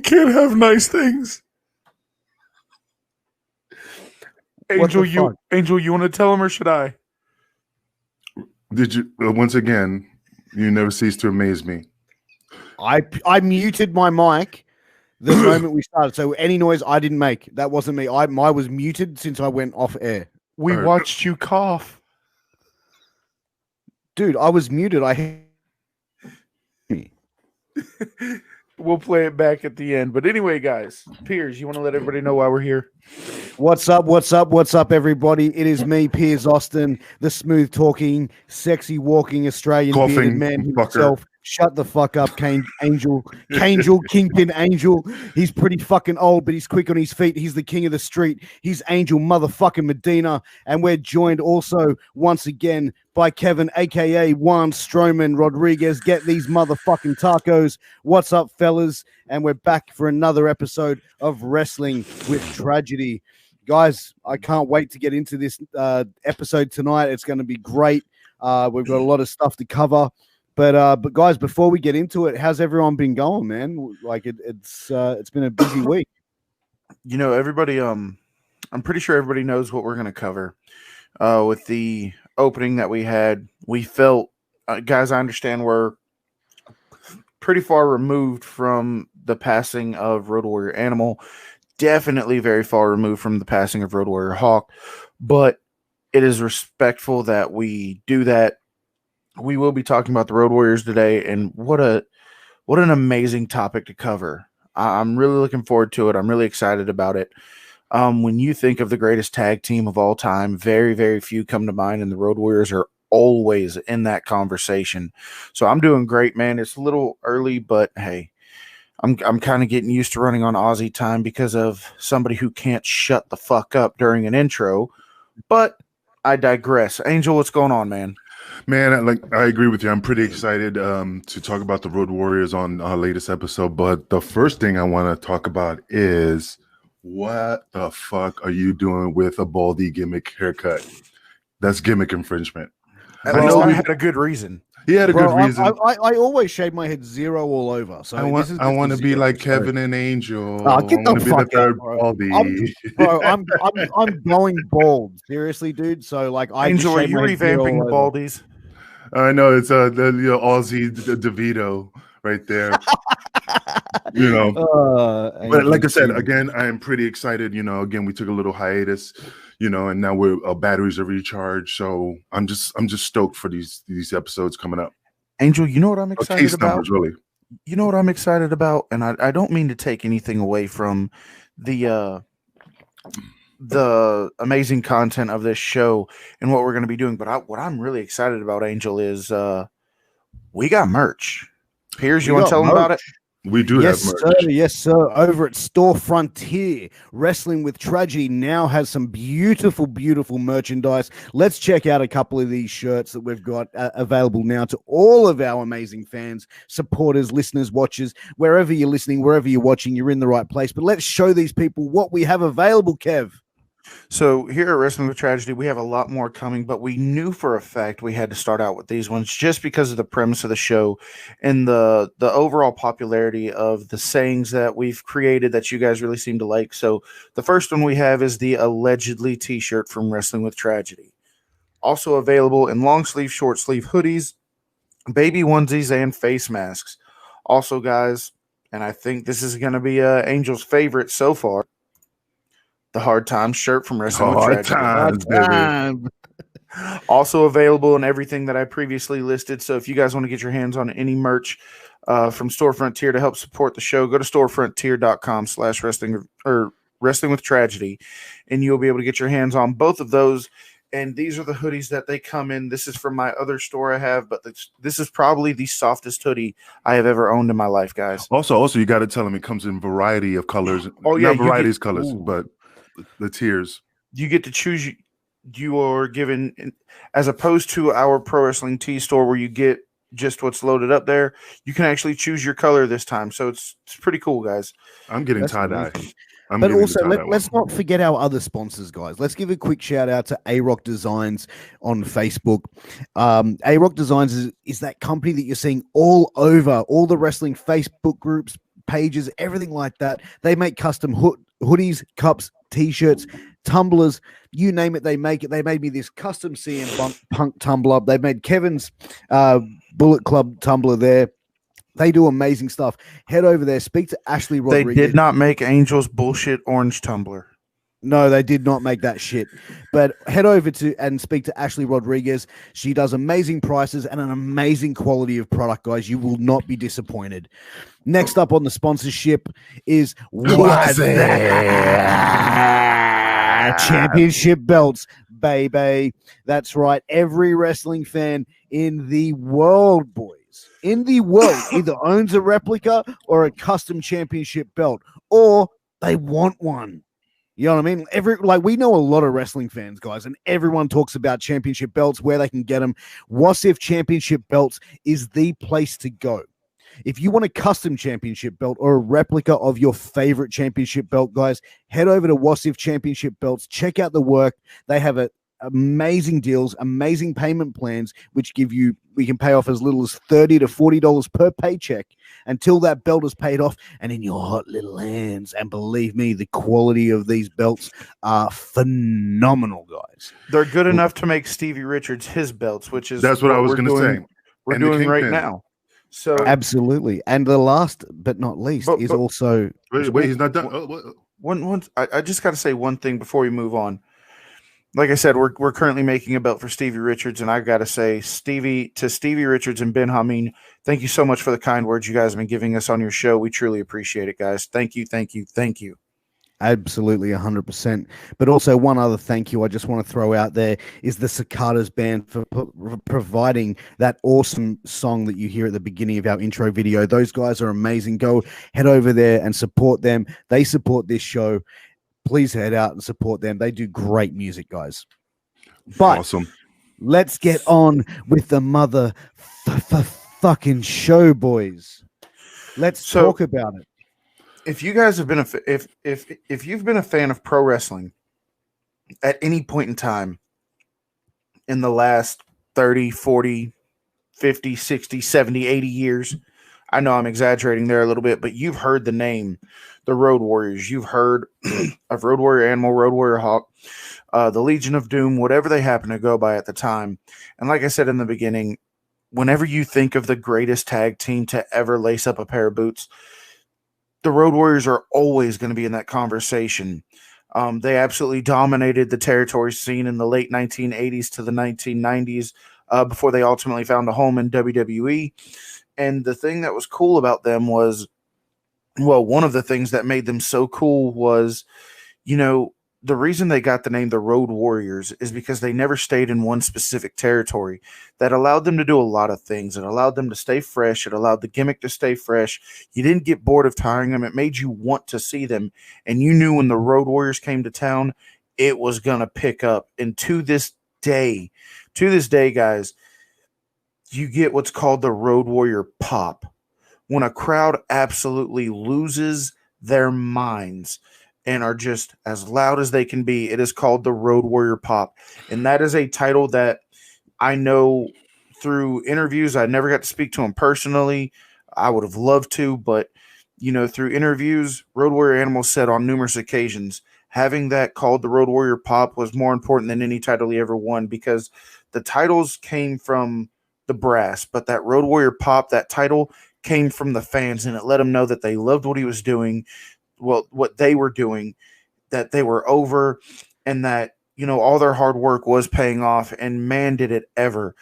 can't have nice things. Angel, you want to tell him or should I? Did you? Once again, you never cease to amaze me. I muted my mic the moment we started, so any noise I didn't make, that wasn't me. I was muted since I went off air. We watched you cough. Dude, I was muted. We'll play it back at the end. But anyway, guys, Piers, you want to let everybody know why we're here? What's up, everybody? It is me, Piers Austin, the smooth talking, sexy walking Australian bearded man himself. Shut the fuck up, Kingpin Angel. He's pretty fucking old, but he's quick on his feet. He's the king of the street. He's Angel motherfucking Medina. And we're joined also once again by Kevin, a.k.a. Juan Stroman Rodriguez. Get these motherfucking tacos. What's up, fellas? And we're back for another episode of Wrestling with Tragedy. Guys, I can't wait to get into this episode tonight. It's going to be great. We've got a lot of stuff to cover. But guys, before we get into it, how's everyone been going, man? Like it's been a busy week. You know, everybody. I'm pretty sure everybody knows what we're going to cover. With the opening that we had, we felt, guys. I understand we're pretty far removed from the passing of Road Warrior Animal. Definitely very far removed from the passing of Road Warrior Hawk. But it is respectful that we do that. We will be talking about the Road Warriors today, and what an amazing topic to cover. I'm really looking forward to it. I'm really excited about it. When you think of the greatest tag team of all time, very, very few come to mind, and the Road Warriors are always in that conversation. So I'm doing great, man. It's a little early, but hey, I'm kind of getting used to running on Aussie time because of somebody who can't shut the fuck up during an intro. But I digress. Angel, what's going on, man? Man, I agree with you. I'm pretty excited to talk about the Road Warriors on our latest episode. But the first thing I want to talk about is what the fuck are you doing with a baldy gimmick haircut? That's gimmick infringement. I know he had a good reason. He had a good reason. I always shave my head zero all over. So I want to be like Kevin and Angel. Get the fuck out, bro. I'm going bald. Seriously, dude. So like, Angel, are you revamping the baldies? I know it's the Aussie DeVito right there. But like I said, again, I am pretty excited. Again, we took a little hiatus. And now our batteries are recharged. So I'm just stoked for these episodes coming up. Angel, you know what I'm excited about? Numbers, really. You know what I'm excited about? And I don't mean to take anything away from the amazing content of this show and what we're going to be doing. But what I'm really excited about, Angel, is we got merch. Piers, you want to tell them about it? We do have merch. Yes, sir. Over at Store Frontier, Wrestling with Tragedy now has some beautiful, beautiful merchandise. Let's check out a couple of these shirts that we've got available now to all of our amazing fans, supporters, listeners, watchers, wherever you're listening, wherever you're watching, you're in the right place. But let's show these people what we have available, Kev. So here at Wrestling with Tragedy, we have a lot more coming, but we knew for a fact we had to start out with these ones just because of the premise of the show and the overall popularity of the sayings that we've created that you guys really seem to like. So the first one we have is the Allegedly t-shirt from Wrestling with Tragedy. Also available in long sleeve, short sleeve hoodies, baby onesies, and face masks. Also, guys, and I think this is going to be Angel's favorite so far, the Hard Times shirt from Wrestling with Tragedy. Also available in everything that I previously listed. So if you guys want to get your hands on any merch from Store Frontier to help support the show, go to storefrontier.com/wrestling or Wrestling with Tragedy, and you'll be able to get your hands on both of those. And these are the hoodies that they come in. This is from my other store I have, but this is probably the softest hoodie I have ever owned in my life, guys. Also, you got to tell them it comes in variety of colors. Oh yeah, not varieties of colors, but the tiers. You get to choose. You are given, as opposed to our Pro Wrestling Tee store where you get just what's loaded up there, you can actually choose your color this time. So it's pretty cool, guys. I'm getting tie-dye. But also, let's not forget our other sponsors, guys. Let's give a quick shout out to A-Rock Designs on Facebook. A-Rock Designs is that company that you're seeing all over all the wrestling Facebook groups, pages, everything like that. They make custom hoodies, cups, t-shirts, tumblers, you name it, they make it. They made me this custom CM Punk tumbler. They made Kevin's Bullet Club tumbler there. They do amazing stuff. Head over there, speak to Ashley Rodriguez. They did not make Angel's bullshit orange tumbler. No, they did not make that shit. But head over to and speak to Ashley Rodriguez. She does amazing prices and an amazing quality of product, guys. You will not be disappointed. Next up on the sponsorship is Championship Belts, baby. That's right. Every wrestling fan in the world, boys, in the world, either owns a replica or a custom championship belt, or they want one. You know what I mean? We know a lot of wrestling fans, guys, and everyone talks about championship belts, where they can get them. Wasif Championship Belts is the place to go. If you want a custom championship belt or a replica of your favorite championship belt, guys, head over to Wasif Championship Belts. Check out the work. They have amazing deals, amazing payment plans, which we can pay off as little as $30 to $40 per paycheck until that belt is paid off and in your hot little hands. And believe me, the quality of these belts are phenomenal, guys. They're good enough to make Stevie Richards his belts, that's what I was going to say. We're doing right now. So absolutely. And the last but not least is also wait, he's not done. I just got to say one thing before we move on. Like I said, we're currently making a belt for Stevie Richards, and I got to say, Stevie Richards and Ben Hameen, thank you so much for the kind words you guys have been giving us on your show. We truly appreciate it, guys. Thank you. Absolutely, 100%. But also one other thank you I just want to throw out there is the Cicadas Band for providing that awesome song that you hear at the beginning of our intro video. Those guys are amazing. Go head over there and support them. They support this show. Please head out and support them. They do great music, guys. But awesome. Let's get on with the fucking show, boys. Let's talk about it. If you guys have been if you've been a fan of pro wrestling at any point in time in the last 30, 40, 50, 60, 70, 80 years, I know I'm exaggerating there a little bit, but you've heard the name, the Road Warriors. You've heard of Road Warrior Animal, Road Warrior Hawk, the Legion of Doom, whatever they happen to go by at the time. And like I said in the beginning, whenever you think of the greatest tag team to ever lace up a pair of boots, the Road Warriors are always going to be in that conversation. They absolutely dominated the territory scene in the late 1980s to the 1990s before they ultimately found a home in WWE. And the thing that was cool about them was, one of the things that made them so cool was, the reason they got the name the Road Warriors is because they never stayed in one specific territory. That allowed them to do a lot of things. It allowed them to stay fresh. It allowed the gimmick to stay fresh. You didn't get bored of tiring them. It made you want to see them. And you knew when the Road Warriors came to town, it was going to pick up. And to this day, guys, you get what's called the Road Warrior pop. When a crowd absolutely loses their minds and are just as loud as they can be, it is called the Road Warrior pop. And that is a title that I know through interviews. I never got to speak to him personally. I would have loved to, but through interviews, Road Warrior Animal said on numerous occasions, having that called the Road Warrior pop was more important than any title he ever won, because the titles came from the brass, but that Road Warrior pop, that title came from the fans, and it let them know that they loved what he was doing, what they were doing, that they were over, and that, all their hard work was paying off. And man, did it ever.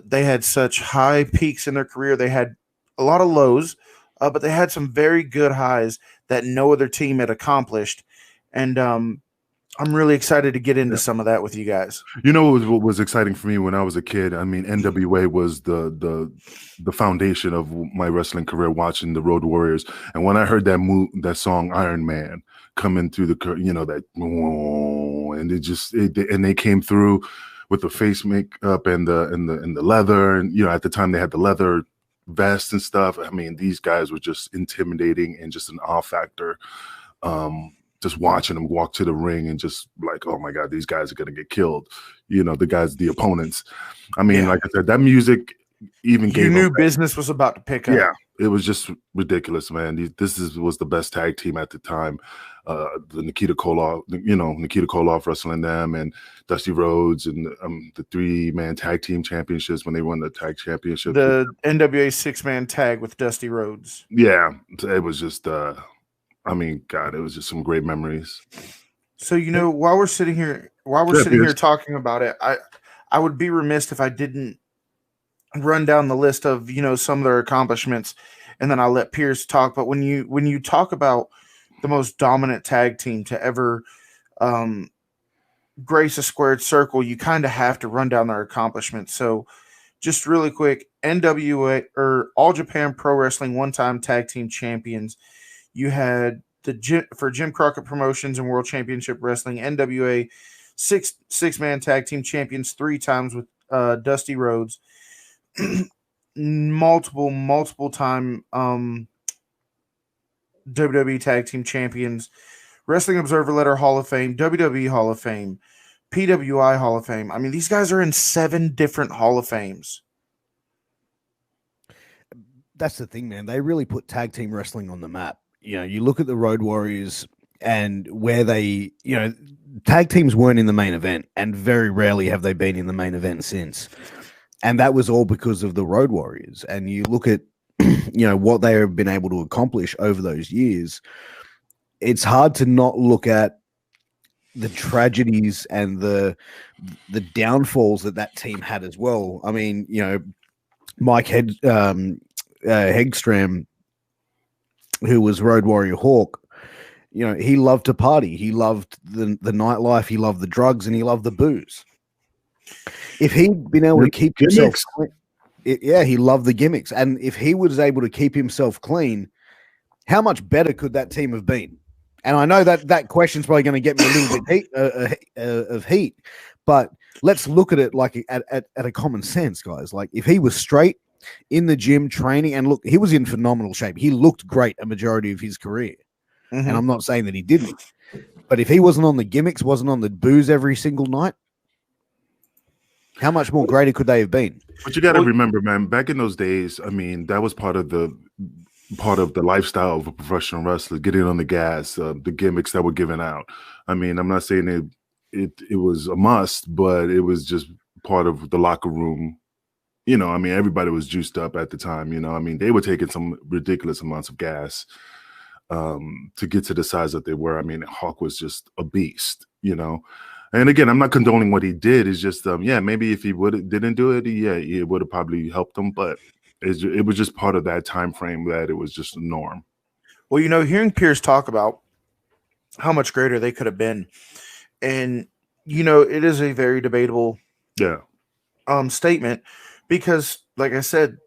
They had such high peaks in their career. They had a lot of lows, but they had some very good highs that no other team had accomplished. And I'm really excited to get into some of that with you guys. What was exciting for me when I was a kid? I mean, NWA was the foundation of my wrestling career, watching the Road Warriors. And when I heard that song Iron Man coming through that, and they came through with the face makeup and the leather, and at the time they had the leather vest and stuff. I mean, these guys were just intimidating and just an awe factor. Just watching them walk to the ring and just like, oh my God, these guys are going to get killed. The opponents. I mean, like I said, that music even you knew business was about to pick up. Yeah, it was just ridiculous, man. Was the best tag team at the time. The Nikita Koloff wrestling them, and Dusty Rhodes, and the 3-man tag team championships when they won the tag championship. The NWA 6-man tag with Dusty Rhodes. Yeah, it was just, God, it was just some great memories. So, while we're sitting here talking about it, I would be remiss if I didn't run down the list of, some of their accomplishments, and then I'll let Pierce talk. But when you talk about the most dominant tag team to ever grace a squared circle, you kind of have to run down their accomplishments. So just really quick, NWA or All Japan Pro Wrestling one-time tag team champions. You had for Jim Crockett Promotions and World Championship Wrestling, NWA six-man tag team champions 3 times with Dusty Rhodes. multiple time WWE tag team champions, Wrestling Observer Letter Hall of Fame, WWE Hall of Fame, PWI Hall of Fame. I mean, these guys are in 7 different Hall of Fames. That's the thing, man. They really put tag team wrestling on the map. You look at the Road Warriors and where they, tag teams weren't in the main event, and very rarely have they been in the main event since. And that was all because of the Road Warriors. And you look at, what they have been able to accomplish over those years. It's hard to not look at the tragedies and the downfalls that team had as well. I mean, Mike Hegstrom, who was Road Warrior Hawk, he loved to party. He loved the nightlife. He loved the drugs, and he loved the booze. If he'd been able to keep himself clean, he loved the gimmicks. And if he was able to keep himself clean, how much better could that team have been? And I know that question's probably going to get me a little bit of heat, but let's look at it like at a common sense, guys. Like, if he was straight in the gym training, and look, he was in phenomenal shape. He looked great a majority of his career. Mm-hmm. And I'm not saying that he didn't, but if he wasn't on the gimmicks, wasn't on the booze every single night, how much more greater could they have been? But you got to remember, man, back in those days, I mean, that was part of the lifestyle of a professional wrestler, getting on the gas, the gimmicks that were given out. I mean, I'm not saying it was a must, but it was just part of the locker room. I mean, everybody was juiced up at the time. I mean, they were taking some ridiculous amounts of gas to get to the size that they were. I mean, Hawk was just a beast, And again, I'm not condoning what he did. It's just, maybe if he didn't do it, it would have probably helped him. But it was just part of that time frame that it was just a norm. Well, hearing Pierce talk about how much greater they could have been, and it is a very debatable, statement, because, like I said,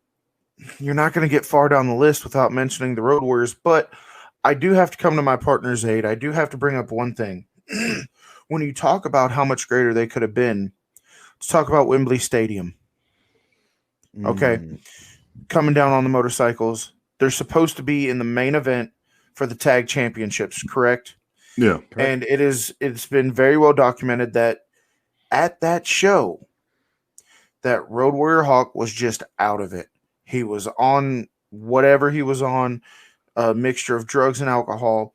you're not going to get far down the list without mentioning the Road Warriors. But I do have to come to my partner's aid. I do have to bring up one thing. When you talk about how much greater they could have been, let's talk about Wembley Stadium. Okay. Coming down on the motorcycles. They're supposed to be in the main event for the tag championships, correct? Yeah. And it's been very well documented that at that show, that Road Warrior Hawk was just out of it. He was on whatever he was on, a mixture of drugs and alcohol.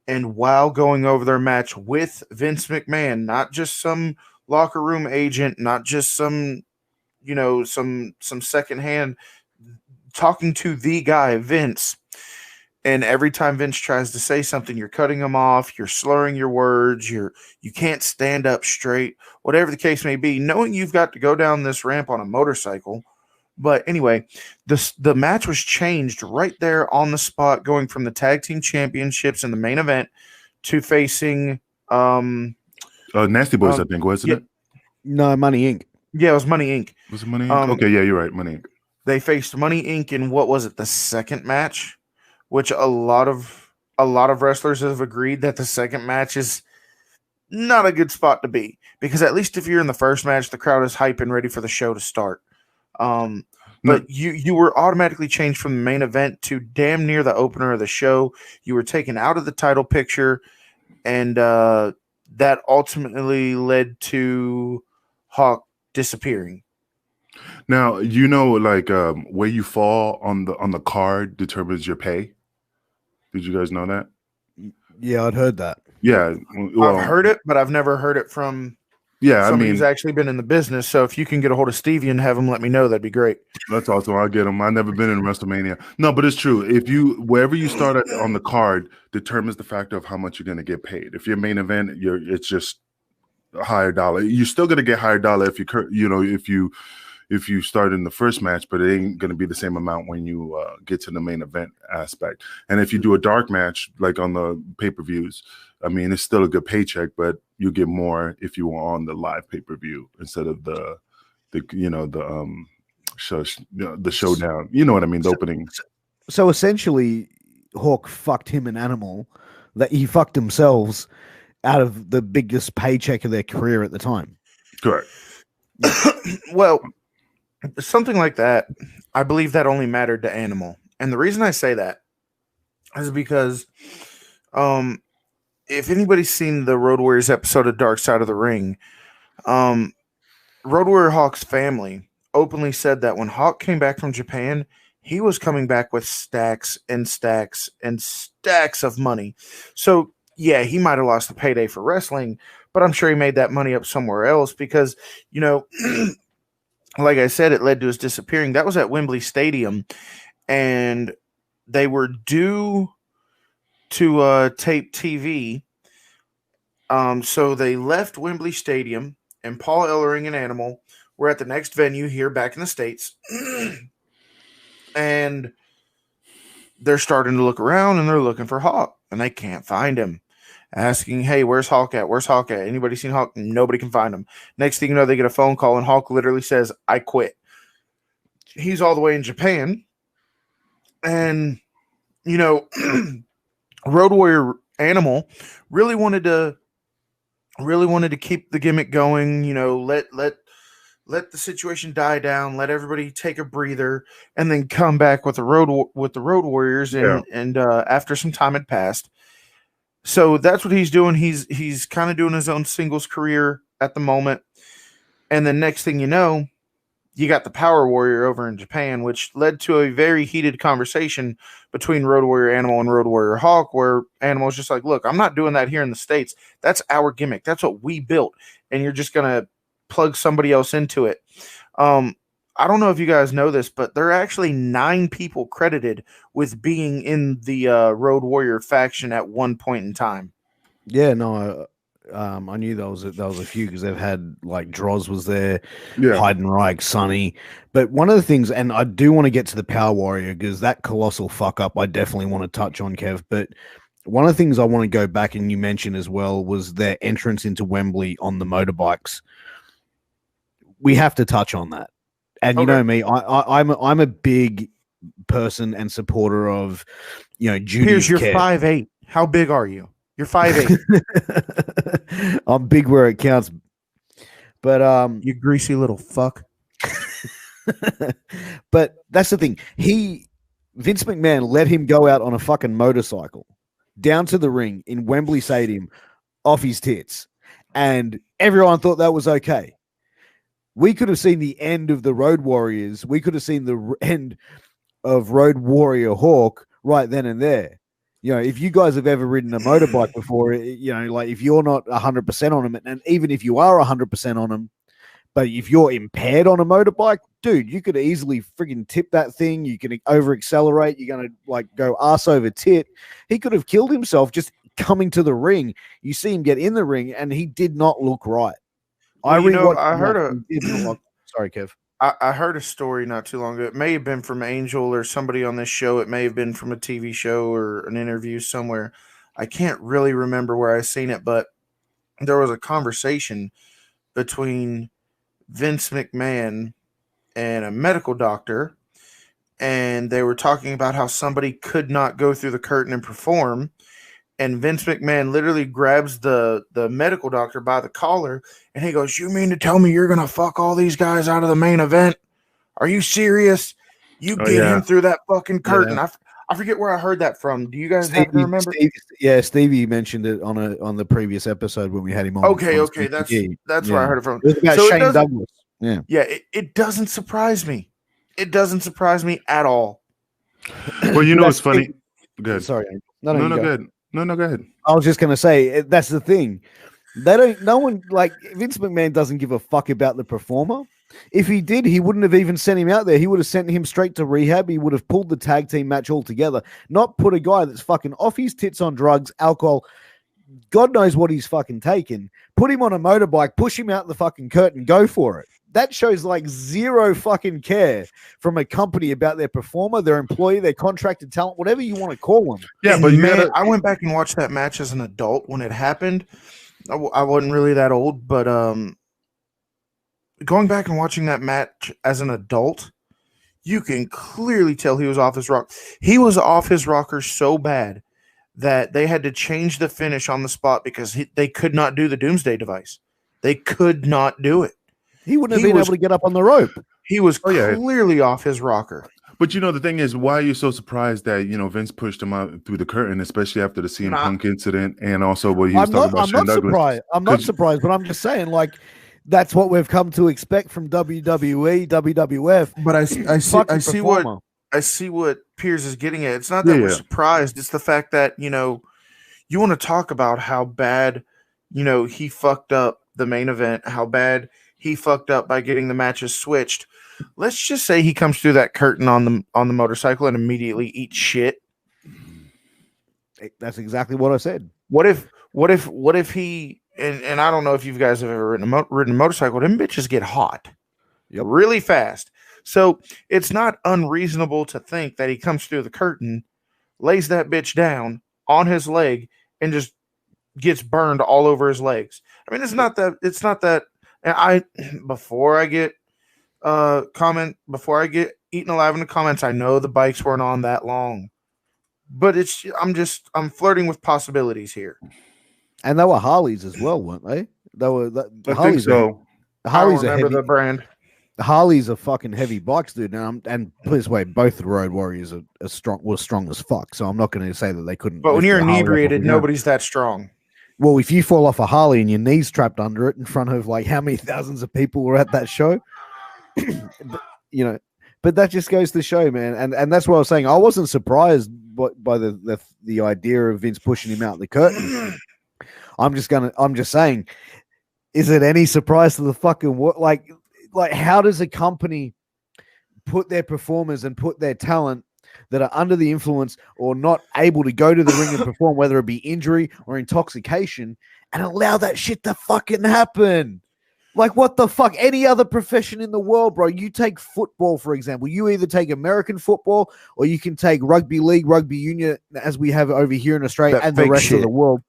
And while going over their match with Vince McMahon, not just some locker room agent, not just some secondhand, talking to the guy, Vince. And every time Vince tries to say something, you're cutting him off, you're slurring your words, you can't stand up straight, whatever the case may be, knowing you've got to go down this ramp on a motorcycle. But anyway, the match was changed right there on the spot, going from the tag team championships in the main event to facing Nasty Boys, I think, wasn't it? No, Money Inc. Yeah, it was Money Inc. Was it Money Inc? Okay, yeah, you're right, Money Inc. They faced Money Inc. in what was it, the second match, which a lot of wrestlers have agreed that the second match is not a good spot to be, because at least if you're in the first match, the crowd is hype and ready for the show to start. But you were automatically changed from the main event to damn near the opener of the show. You were taken out of the title picture, and that ultimately led to Hawk disappearing. Now, like where you fall on the card determines your pay. Did you guys know that? Yeah, I'd heard that. Yeah, well, I've heard it, but I've never heard it from somebody who's actually been in the business. So if you can get a hold of Stevie and have him let me know, that'd be great. That's awesome. I'll get him. I've never been in WrestleMania. No, but it's true. If wherever you start on the card determines the factor of how much you're going to get paid. If you're main event, it's just a higher dollar. You're still going to get higher dollar if you start in the first match, but it ain't going to be the same amount when you get to the main event aspect. And if you do a dark match, like on the pay-per-views, I mean, it's still a good paycheck, but you get more if you were on the live pay-per-view instead of the showdown. You know what I mean? The opening. So essentially, Hawk fucked him an animal that he fucked themselves out of the biggest paycheck of their career at the time. Correct. Well, something like that, I believe that only mattered to Animal. And the reason I say that is because if anybody's seen the Road Warriors episode of Dark Side of the Ring, Road Warrior Hawk's family openly said that when Hawk came back from Japan, he was coming back with stacks and stacks and stacks of money. So, yeah, he might have lost the payday for wrestling, but I'm sure he made that money up somewhere else because, like I said, it led to his disappearing. That was at Wembley Stadium, and they were due to tape TV. So they left Wembley Stadium, and Paul Ellering and Animal were at the next venue here back in the States. And they're starting to look around, and they're looking for Hawk, and they can't find him. Asking, hey, where's Hawk at? Where's Hawk at? Anybody seen Hawk? Nobody can find him. Next thing you know, they get a phone call, and Hawk literally says, I quit. He's all the way in Japan. And, Road Warrior Animal really wanted to keep the gimmick going, let the situation die down, let everybody take a breather, and then come back with the Road Warriors. And after some time had passed. So that's what he's doing. He's kind of doing his own singles career at the moment. And the next thing you know, you got the Power Warrior over in Japan, which led to a very heated conversation between Road Warrior Animal and Road Warrior Hawk, where Animal's just like, look, I'm not doing that here in the States. That's our gimmick. That's what we built. And you're just going to plug somebody else into it. I don't know if you guys know this, but there are actually 9 people credited with being in the Road Warrior faction at one point in time. Yeah, no, I knew there was a few because they've had like Droz was there, Heidenreich, Sonny. But one of the things, and I do want to get to the Power Warrior because that colossal fuck up, I definitely want to touch on, Kev. But one of the things I want to go back and you mentioned as well was their entrance into Wembley on the motorbikes. We have to touch on that. And you know me, I'm a big person and supporter of, Judy's Piers, you're 5'8". How big are you? You're 5'8". I'm big where it counts. But you greasy little fuck. But that's the thing. Vince McMahon let him go out on a fucking motorcycle down to the ring in Wembley Stadium off his tits. And everyone thought that was okay. We could have seen the end of the Road Warriors. We could have seen the end of Road Warrior Hawk right then and there. If you guys have ever ridden a motorbike before, like if you're not 100% on them, and even if you are 100% on them, but if you're impaired on a motorbike, dude, you could easily friggin' tip that thing. You can over accelerate. You're going to like go ass over tit. He could have killed himself just coming to the ring. You see him get in the ring and he did not look right. Well, Sorry, Kev. I heard a story not too long ago. It may have been from Angel or somebody on this show. It may have been from a TV show or an interview somewhere. I can't really remember where I seen it, but there was a conversation between Vince McMahon and a medical doctor, and they were talking about how somebody could not go through the curtain and perform. And Vince McMahon literally grabs the medical doctor by the collar, and he goes, you mean to tell me you're going to fuck all ththese guys out of the main event? Are you serious? You get him through that fucking curtain. Yeah. I forget where I heard that from. Do you guys happen to remember? Stevie mentioned it on the previous episode when we had him on. Okay. That's where I heard it from. It was about Shane Douglas. Yeah. It doesn't surprise me. It doesn't surprise me at all. Well, you know what's funny? Good. Sorry. No, good. No, go ahead. I was just going to say, that's the thing. No one, like, Vince McMahon doesn't give a fuck about the performer. If he did, he wouldn't have even sent him out there. He would have sent him straight to rehab. He would have pulled the tag team match altogether, not put a guy that's fucking off his tits on drugs, alcohol, God knows what he's fucking taken, put him on a motorbike, push him out the fucking curtain, go for it. That shows like zero fucking care from a company about their performer, their employee, their contracted talent, whatever you want to call them. Yeah, and but I went back and watched that match as an adult when it happened. I wasn't really that old, but going back and watching that match as an adult, you can clearly tell he was off his rock. He was off his rocker so bad that they had to change the finish on the spot because they could not do the Doomsday device. They could not do it. He wouldn't have been able to get up on the rope. He was clearly off his rocker. But the thing is, why are you so surprised that Vince pushed him out through the curtain, especially after the CM Punk incident, and also what he was talking about? I'm not surprised. I'm not surprised, but I'm just saying, like, that's what we've come to expect from WWE, WWF. But I see what Piers is getting at. It's not that we're surprised. It's the fact that you want to talk about how bad he fucked up the main event, how bad he fucked up by getting the matches switched. Let's just say he comes through that curtain on the motorcycle and immediately eats shit. That's exactly what I said. What if he and I don't know if you guys have ever ridden a motorcycle. Them bitches get hot really fast. So it's not unreasonable to think that he comes through the curtain, lays that bitch down on his leg, and just gets burned all over his legs. I mean, it's not that. And before I get eaten alive in the comments, I know the bikes weren't on that long, but I'm flirting with possibilities here. And they were Harleys as well, weren't they? They were. I think so. Harleys are heavy. The brand. Harleys are fucking heavy bikes, dude. And please wait, both the Road Warriors were strong as fuck. So I'm not going to say that they couldn't. But when you're inebriated, nobody's that strong. Well, if you fall off a Harley and your knees trapped under it in front of like how many thousands of people were at that show, but that just goes to show, man. And that's what I was saying. I wasn't surprised by the idea of Vince pushing him out the curtain. I'm just saying, is it any surprise to the fucking what? Like how does a company put their performers and put their talent that are under the influence or not able to go to the ring and perform, whether it be injury or intoxication, and allow that shit to fucking happen? Like, what the fuck? Any other profession in the world, bro? You take football, for example. You either take American football or you can take rugby league, rugby union, as we have over here in Australia and the rest of the world.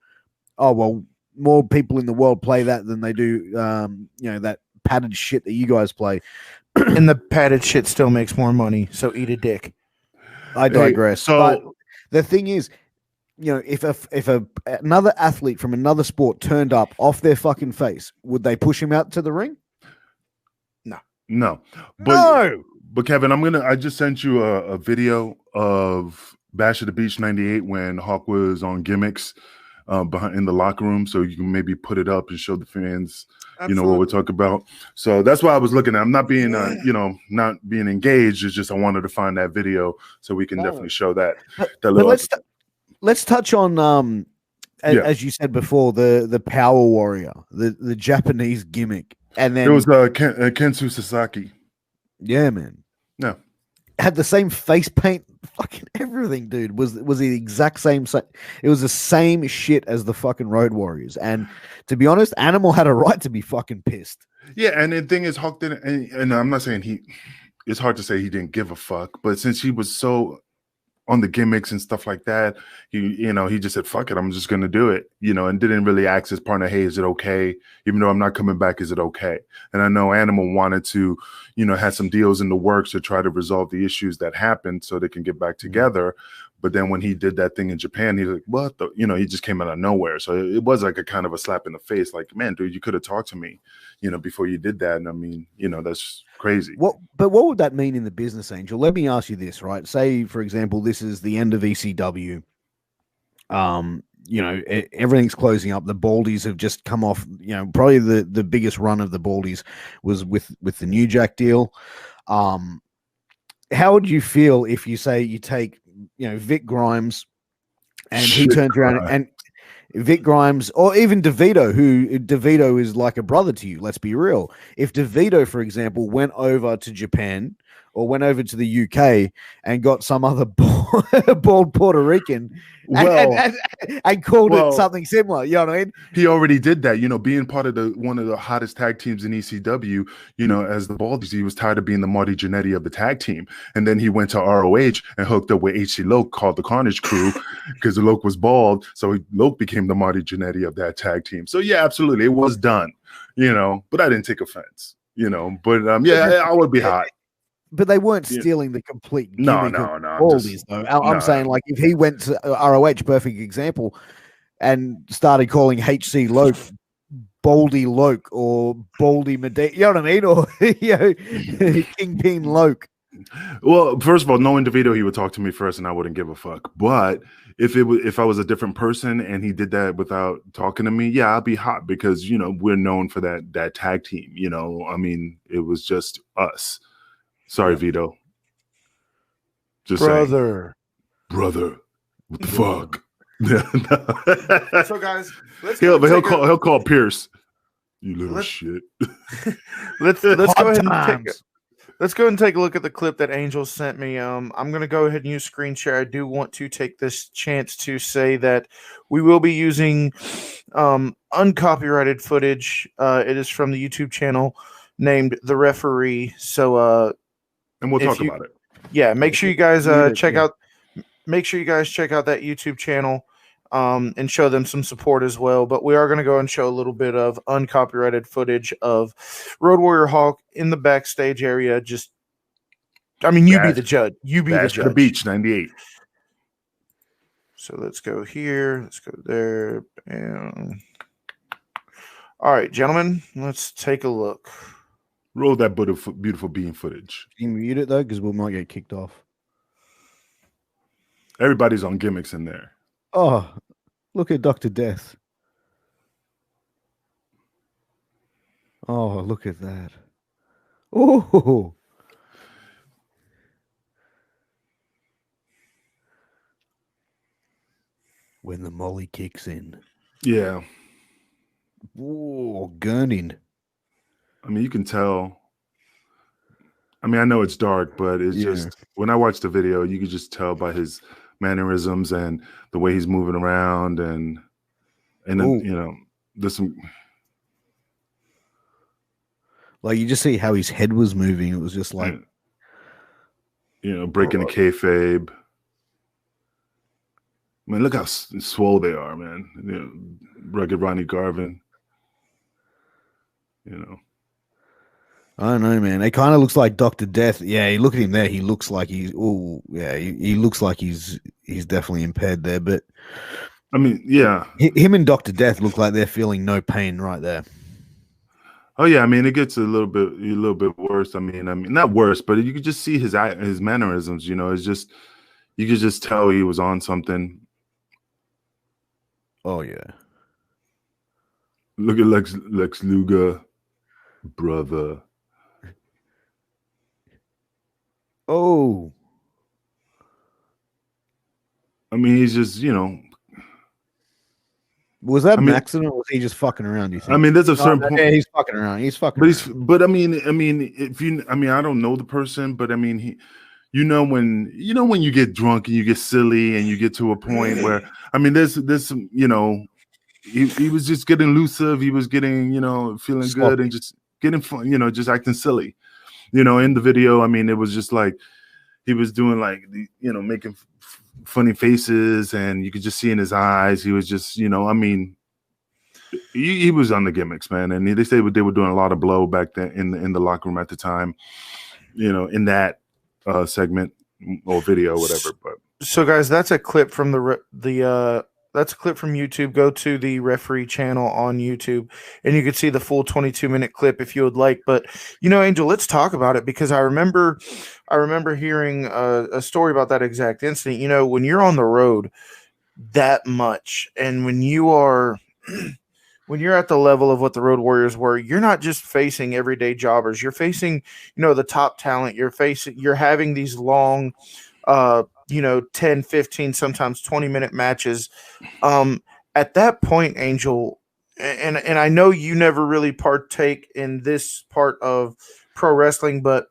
Oh, well, more people in the world play that than they do, that padded shit that you guys play. And the padded shit still makes more money, so eat a dick. I digress. But the thing is, if another athlete from another sport turned up off their fucking face, would they push him out to the ring? No. But Kevin, I just sent you a video of Bash at the Beach '98 when Hawk was on gimmicks behind in the locker room, so you can maybe put it up and show the fans. What we're talking about. So that's why I was looking at. I'm not being, not being engaged. It's just I wanted to find that video so we can definitely show that. But let's touch on, as you said before, the Power Warrior, the Japanese gimmick, and then it was Kensu Sasaki. Yeah, man. No, had the same face paint, fucking everything, dude. Was the exact same. It was the same shit as the fucking Road Warriors. And to be honest, Animal had a right to be fucking pissed. Yeah, and the thing is, Hawk didn't. And I'm not saying it's hard to say he didn't give a fuck, but since he was so on the gimmicks and stuff like that, he just said, fuck it, I'm just going to do it, and didn't really ask his partner, hey, is it okay? Even though I'm not coming back, is it okay? And I know Animal wanted to, had some deals in the works to try to resolve the issues that happened so they can get back together. But then when he did that thing in Japan, he's like, what the, he just came out of nowhere. So it was like a kind of a slap in the face. Like, man, dude, you could have talked to me, before you did that. And I mean, that's crazy. But what would that mean in the business, Angel? Let me ask you this, right? Say, for example, this is the end of ECW. everything's closing up. The Baldies have just come off. Probably the biggest run of the Baldies was with the New Jack deal. How would you feel if you take Vic Grimes and he turns around and Vic Grimes, or even DeVito, who DeVito is like a brother to you. Let's be real. If DeVito, for example, went over to Japan or went over to the UK and got some other bald Puerto Rican and called it something similar, you know what I mean? He already did that, being part of one of the hottest tag teams in ECW, as the Baldies, he was tired of being the Marty Jannetty of the tag team. And then he went to ROH and hooked up with HC Loc, called the Carnage Crew, because Loc was bald. So Loc became the Marty Jannetty of that tag team. So yeah, absolutely. It was done, but I didn't take offense, but I would be hot. But they weren't stealing the complete gimmick of Baldies, though. I'm saying, like, if he went to ROH, perfect example, and started calling HC Loc Baldy Loc or Baldy Medina, you know what I mean? Or Kingpin Loc. Well, first of all, knowing DeVito, he would talk to me first, and I wouldn't give a fuck. But if I was a different person and he did that without talking to me, yeah, I'd be hot because we're known for that tag team. I mean, it was just us. Sorry, Vito. Just brother. Brother. What the fuck? Yeah. So, guys, he'll call Pierce. You little shit. Let's go ahead and take a look at the clip that Angel sent me. I'm going to go ahead and use screen share. I do want to take this chance to say that we will be using uncopyrighted footage. It is from the YouTube channel named The Referee. So, and we'll talk about it. Yeah, make sure you guys check out that YouTube channel and show them some support as well. But we are going to go and show a little bit of uncopyrighted footage of Road Warrior Hawk in the backstage area. Be the judge. You be the judge. The Beach 98. So let's go here. Let's go there. And all right, gentlemen, let's take a look. Roll that beautiful bean footage. Can you mute it, though? Because we might get kicked off. Everybody's on gimmicks in there. Oh, look at Dr. Death. Oh, look at that. Oh. When the molly kicks in. Yeah. Oh, gurning. I mean, you can tell. I mean, I know it's dark, but it's just when I watch the video, you can just tell by his mannerisms and the way he's moving around, and there's some. Like you just see how his head was moving. It was just like, breaking the kayfabe. I mean, look how swole they are, man. Rugged Ronnie Garvin. I don't know, man. It kind of looks like Dr. Death. Yeah, you look at him there. He looks like he looks like he's definitely impaired there. But I mean, yeah, him and Dr. Death look like they're feeling no pain right there. Oh yeah, I mean, it gets a little bit worse. I mean, not worse, but you could just see his mannerisms. It's just you could just tell he was on something. Oh yeah. Look at Lex Luger, brother. Oh. I mean, he's just, Was that an accident or was he just fucking around, do you think? I mean, there's a certain point. Yeah, he's fucking around. He's fucking around. But I mean, I don't know the person, but I mean, when you get drunk and you get silly and you get to a point where, I mean, there's some, he was just getting elusive. He was getting, feeling good and just getting fun, just acting silly. In the video, I mean, it was just like he was doing like, making funny faces, and you could just see in his eyes, he was just, I mean, he was on the gimmicks, man. And they say they were doing a lot of blow back then in the locker room at the time, in that segment or video, whatever. But so, guys, that's a clip from that's a clip from YouTube. Go to the Referee channel on YouTube, and you can see the full 22-minute clip if you would like. But, Angel, let's talk about it, because I remember hearing a story about that exact incident. When you're on the road, that much. And when you are when you're at the level of what the Road Warriors were, you're not just facing everyday jobbers. You're facing, the top talent. You're having these long 10, 15, sometimes 20-minute matches. At that point, Angel, and I know you never really partake in this part of pro wrestling, but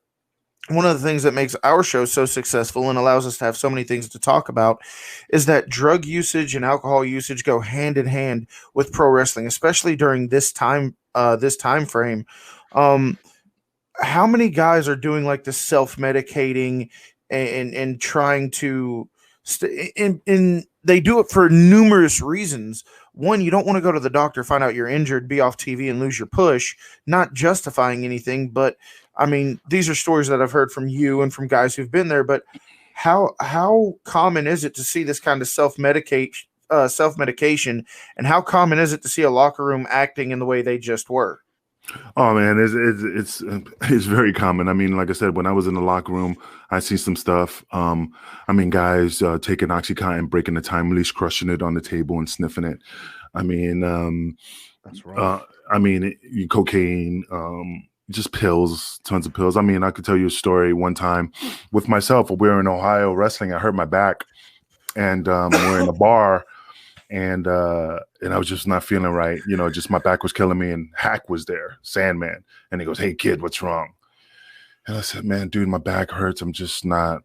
one of the things that makes our show so successful and allows us to have so many things to talk about is that drug usage and alcohol usage go hand in hand with pro wrestling, especially during this time frame. Um, how many guys are doing like the self medicating and trying to in they do it for numerous reasons. One, you don't want to go to the doctor, find out you're injured, be off TV and lose your push, not justifying anything, but I mean, these are stories that I've heard from you and from guys who've been there, but how common is it to see this kind of self-medication, and how common is it to see a locker room acting in the way they just were? Oh man, it's very common. I mean, like I said, when I was in the locker room, I see some stuff. I mean, guys taking OxyContin, breaking the time release, crushing it on the table and sniffing it. I mean, that's right. I mean, cocaine, just pills, tons of pills. I mean, I could tell you a story one time with myself. We were in Ohio wrestling. I hurt my back, and we're in a bar. And I was just not feeling right. Just my back was killing me. And Hack was there, Sandman. And he goes, "Hey kid, what's wrong?" And I said, "Man, dude, my back hurts. I'm just not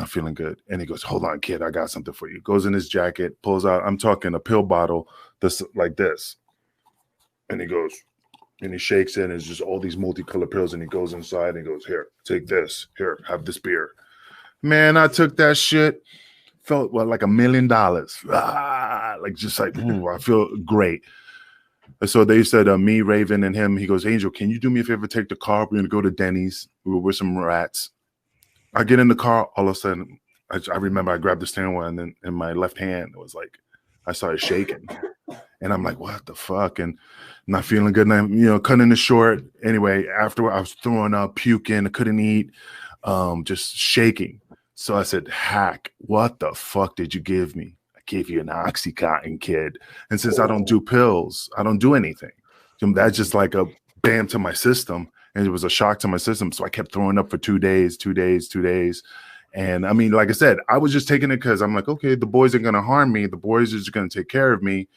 feeling good." And he goes, "Hold on, kid, I got something for you." Goes in his jacket, pulls out, I'm talking a pill bottle that's like this. And he goes, and he shakes it, and it's just all these multicolored pills. And he goes inside and he goes, "Here, take this. Here, have this beer." Man, I took that shit. Felt like $1 million. Ooh, I feel great. And so they said, me, Raven, and him. He goes, "Angel, can you do me a favor? Take the car. We're gonna go to Denny's. We were with some rats." I get in the car. All of a sudden, I remember I grabbed the steering wheel, and then in my left hand, it was like I started shaking, and I'm like, "What the fuck?" And not feeling good. And I'm, cutting it short. Anyway, after I was throwing up, puking, I couldn't eat, just shaking. So I said, "Hack, what the fuck did you give me?" "I gave you an OxyContin, kid. And since I don't do pills, I don't do anything." So that's just like a bam to my system. And it was a shock to my system. So I kept throwing up for 2 days. And I mean, like I said, I was just taking it because I'm like, okay, the boys are going to harm me. The boys are just going to take care of me.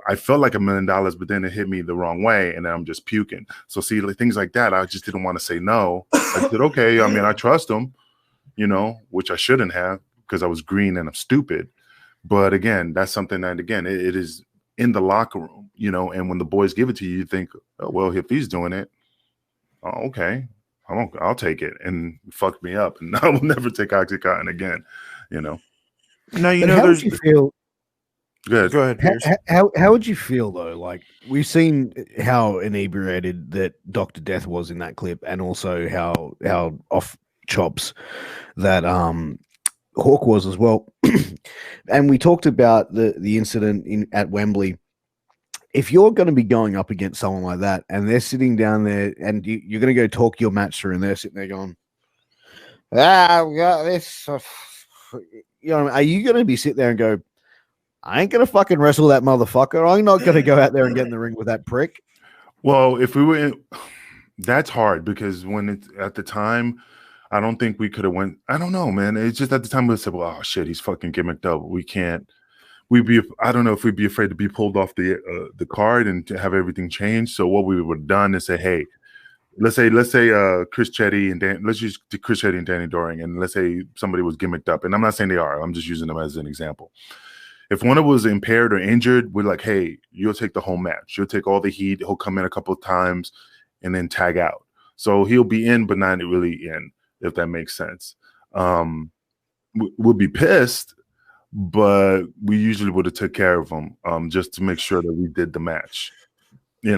I felt like $1 million, but then it hit me the wrong way. And then I'm just puking. So see, things like that, I just didn't want to say no. I said, okay, I mean, I trust them. Which I shouldn't have because I was green and I'm stupid. But again, that's something that, again, it is in the locker room, and when the boys give it to you, you think, "Oh, well, if he's doing it, oh, okay, I'll take it." And fucked me up. And I will never take OxyContin again, No, how would you feel? Go ahead, Pierce. How would you feel though? Like, we've seen how inebriated that Dr. Death was in that clip, and also how off chops that Hawk was as well. And we talked about the incident at Wembley. If you're going to be going up against someone like that, and they're sitting down there, and you're going to go talk your match through, and they're sitting there going, "We got this," are you going to be sit there and go, "I ain't going to fucking wrestle that motherfucker. I'm not going to go out there and get in the ring with that prick"? Well, if we were that's hard, because when it's at the time, I don't think we could have went. I don't know, man. It's just at the time we said, "Well, oh shit, he's fucking gimmicked up. We can't." I don't know if we'd be afraid to be pulled off the card and to have everything changed. So what we would have done is say, "Hey, let's say Chris Chetty and let's use Chris Chetty and Danny Doring, and let's say somebody was gimmicked up, and I'm not saying they are. I'm just using them as an example. If one of was impaired or injured, we're like, hey, you'll take the whole match. You'll take all the heat. He'll come in a couple of times and then tag out. So he'll be in, but not really in, if that makes sense. We'll be pissed, but we usually would have took care of him just to make sure that we did the match. We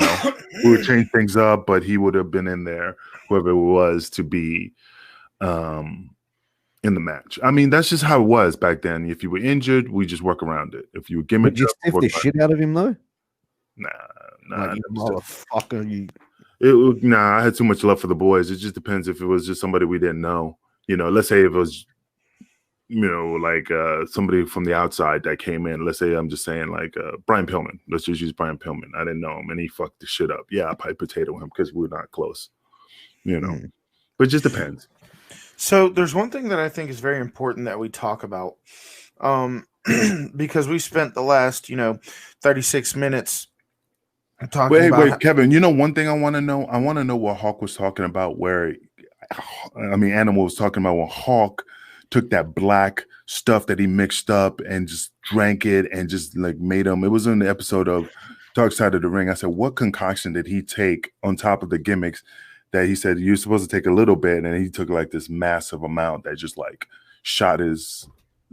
would change things up, but he would have been in there, whoever it was, to be in the match. I mean, that's just how it was back then. If you were injured, we just work around it. If you were gimmicked, did you stiff the shit out of him though? Nah, like, you motherfucker. Nah, I had too much love for the boys. It just depends if it was just somebody we didn't know. Let's say if it was, like somebody from the outside that came in. Let's say I'm just saying like Brian Pillman. Let's just use Brian Pillman. I didn't know him and he fucked the shit up. Yeah, I probably potato him because we're not close, but it just depends. So there's one thing that I think is very important that we talk about, because we spent the last 36 minutes talking about. Wait, Kevin. One thing I want to know. I want to know what Hawk was talking about. Animal was talking about when Hawk took that black stuff that he mixed up and just drank it and just like made him. It was in the episode of Dark Side of the Ring. I said, what concoction did he take on top of the gimmicks that he said you're supposed to take a little bit, and he took like this massive amount that just like shot him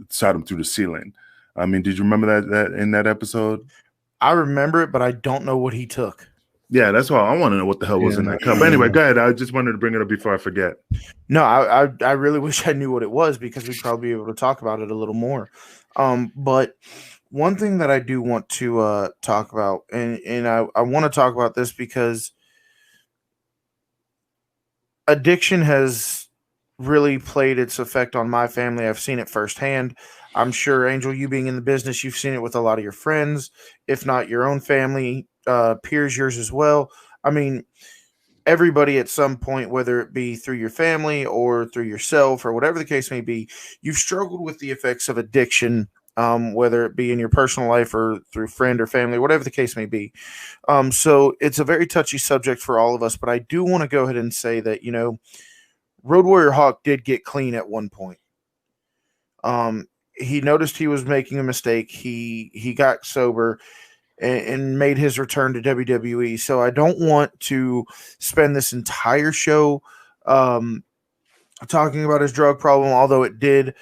through the ceiling. I mean, did you remember that in that episode? I remember it, but I don't know what he took. Yeah, that's why I want to know what the hell was in that cup. But anyway, go ahead. I just wanted to bring it up before I forget. No, I really wish I knew what it was because we'd probably be able to talk about it a little more. But one thing that I do want to talk about, and I want to talk about this because addiction has really played its effect on my family. I've seen it firsthand. I'm sure, Angel, you being in the business, you've seen it with a lot of your friends, if not your own family, peers, yours as well. I mean, everybody at some point, whether it be through your family or through yourself or whatever the case may be, you've struggled with the effects of addiction, whether it be in your personal life or through friend or family, whatever the case may be. So it's a very touchy subject for all of us, but I do want to go ahead and say that, Road Warrior Hawk did get clean at one point. He noticed he was making a mistake. He got sober and made his return to WWE. So I don't want to spend this entire show talking about his drug problem, although it did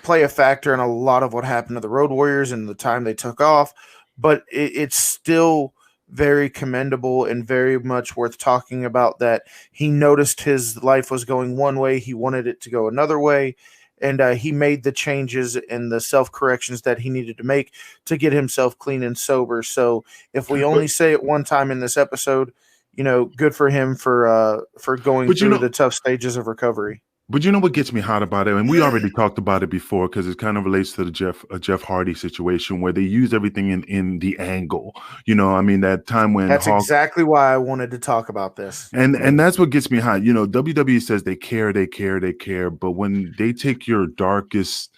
play a factor in a lot of what happened to the Road Warriors and the time they took off. But it's still very commendable and very much worth talking about that he noticed his life was going one way. He wanted it to go another way. And he made the changes and the self-corrections that he needed to make to get himself clean and sober. So if we only say it one time in this episode, good for him for going through the tough stages of recovery. But you know what gets me hot about it? And we already talked about it before because it kind of relates to the Jeff Hardy situation where they use everything in the angle. That time when that's exactly why I wanted to talk about this. And that's what gets me hot. WWE says they care, but when they take your darkest,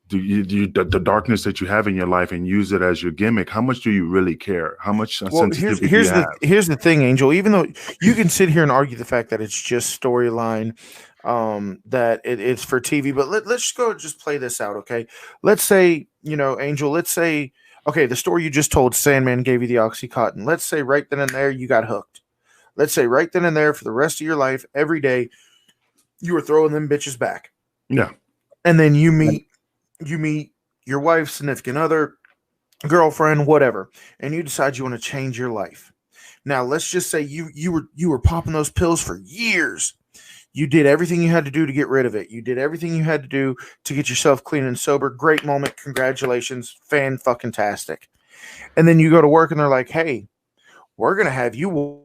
the darkness that you have in your life and use it as your gimmick, how much do you really care? How much sensitivity do you have? Here's the thing, Angel. Even though you can sit here and argue the fact that it's just storyline, that it's for TV, but let's just go just play this out, okay? Let's say, Angel, let's say, okay, the story you just told, Sandman gave you the Oxycontin. Let's say right then and there you got hooked. Let's say right then and there for the rest of your life, every day, you were throwing them bitches back. Yeah. And then you meet your wife, significant other, girlfriend, whatever, and you decide you want to change your life. Now, let's just say you were popping those pills for years. You did everything you had to do to get rid of it. You did everything you had to do to get yourself clean and sober. Great moment. Congratulations. Fan-fucking-tastic. And then you go to work and they're like, hey, we're going to have you work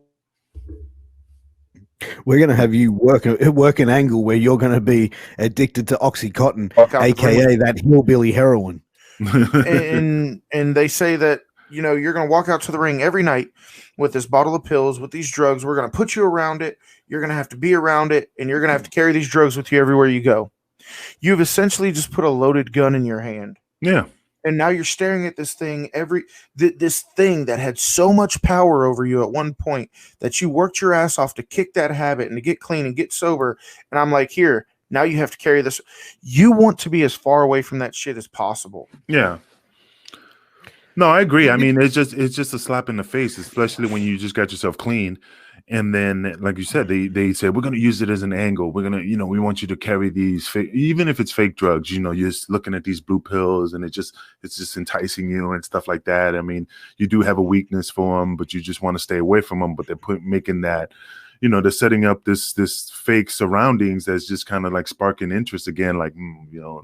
an angle where you're going to be addicted to Oxycontin, a.k.a. that hillbilly heroin. and they say that, you're going to walk out to the ring every night with this bottle of pills, with these drugs. We're going to put you around it. You're going to have to be around it, and you're going to have to carry these drugs with you everywhere you go. You've essentially just put a loaded gun in your hand. Yeah. And now you're staring at this thing, this thing that had so much power over you at one point that you worked your ass off to kick that habit and to get clean and get sober. And I'm like, here, now you have to carry this. You want to be as far away from that shit as possible. Yeah. No, I agree. I mean, it's just a slap in the face, especially when you just got yourself clean. And then, like you said, they said, we're going to use it as an angle. We're going to, we want you to carry these fake, even if it's fake drugs, you're just looking at these blue pills and it's just enticing you and stuff like that. I mean, you do have a weakness for them, but you just want to stay away from them. But they're making that, they're setting up this fake surroundings that's just kind of like sparking interest again. Like,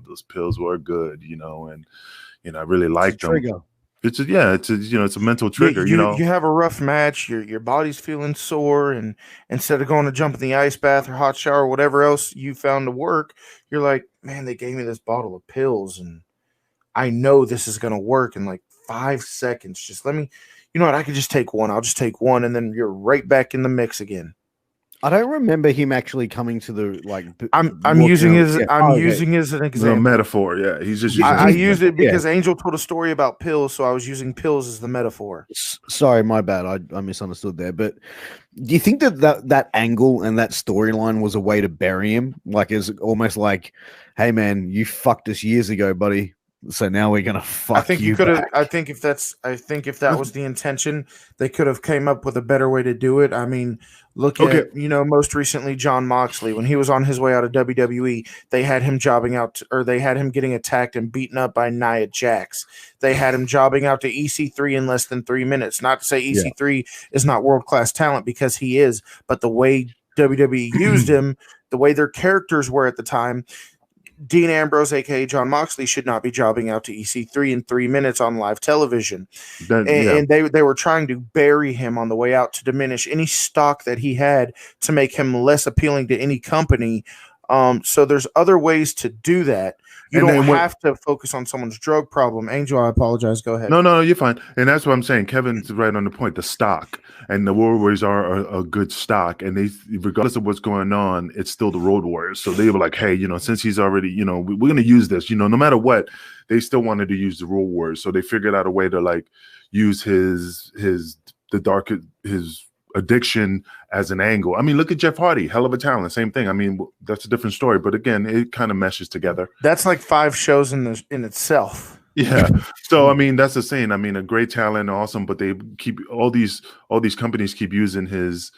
those pills were good, and I really liked them. Trigger. It's a mental trigger. You have a rough match. Your body's feeling sore, and instead of going to jump in the ice bath or hot shower or whatever else you found to work, you're like, man, they gave me this bottle of pills, and I know this is gonna work in like 5 seconds. Just let me, you know what? I could just take one. I'll just take one, and then you're right back in the mix again. I don't remember him actually coming to the like. I'm using his using as an example. A metaphor, yeah. He's just using I used it because Angel told a story about pills, so I was using pills as the metaphor. Sorry, my bad. I misunderstood there. But do you think that angle and that storyline was a way to bury him? Like, is almost like, hey man, you fucked us years ago, buddy. So now we're gonna fuck. I think you could have. I think if that was the intention, they could have came up with a better way to do it. I mean, look at most recently Jon Moxley when he was on his way out of WWE. They had him jobbing out, or they had him getting attacked and beaten up by Nia Jax. They had him jobbing out to EC3 in less than 3 minutes. Not to say EC3 is not world class talent, because he is, but the way WWE used him, the way their characters were at the time. Dean Ambrose, aka Jon Moxley, should not be jobbing out to EC3 in 3 minutes on live television. And they were trying to bury him on the way out to diminish any stock that he had to make him less appealing to any company. So there's other ways to do that. You don't have to focus on someone's drug problem. Angel, I apologize. Go ahead. No, you're fine. And that's what I'm saying. Kevin's right on the point. The stock and the Road Warriors are a good stock. And they, regardless of what's going on, it's still the Road Warriors. So they were like, hey, since he's already, we're going to use this, no matter what, they still wanted to use the Road Warriors. So they figured out a way to like use his addiction as an angle. I mean, look at Jeff Hardy, hell of a talent, same thing. I mean, that's a different story, but again, it kind of meshes together. That's like 5 shows in itself. Yeah. So I mean, that's the saying. I mean, a great talent, awesome, but they keep all these companies keep using his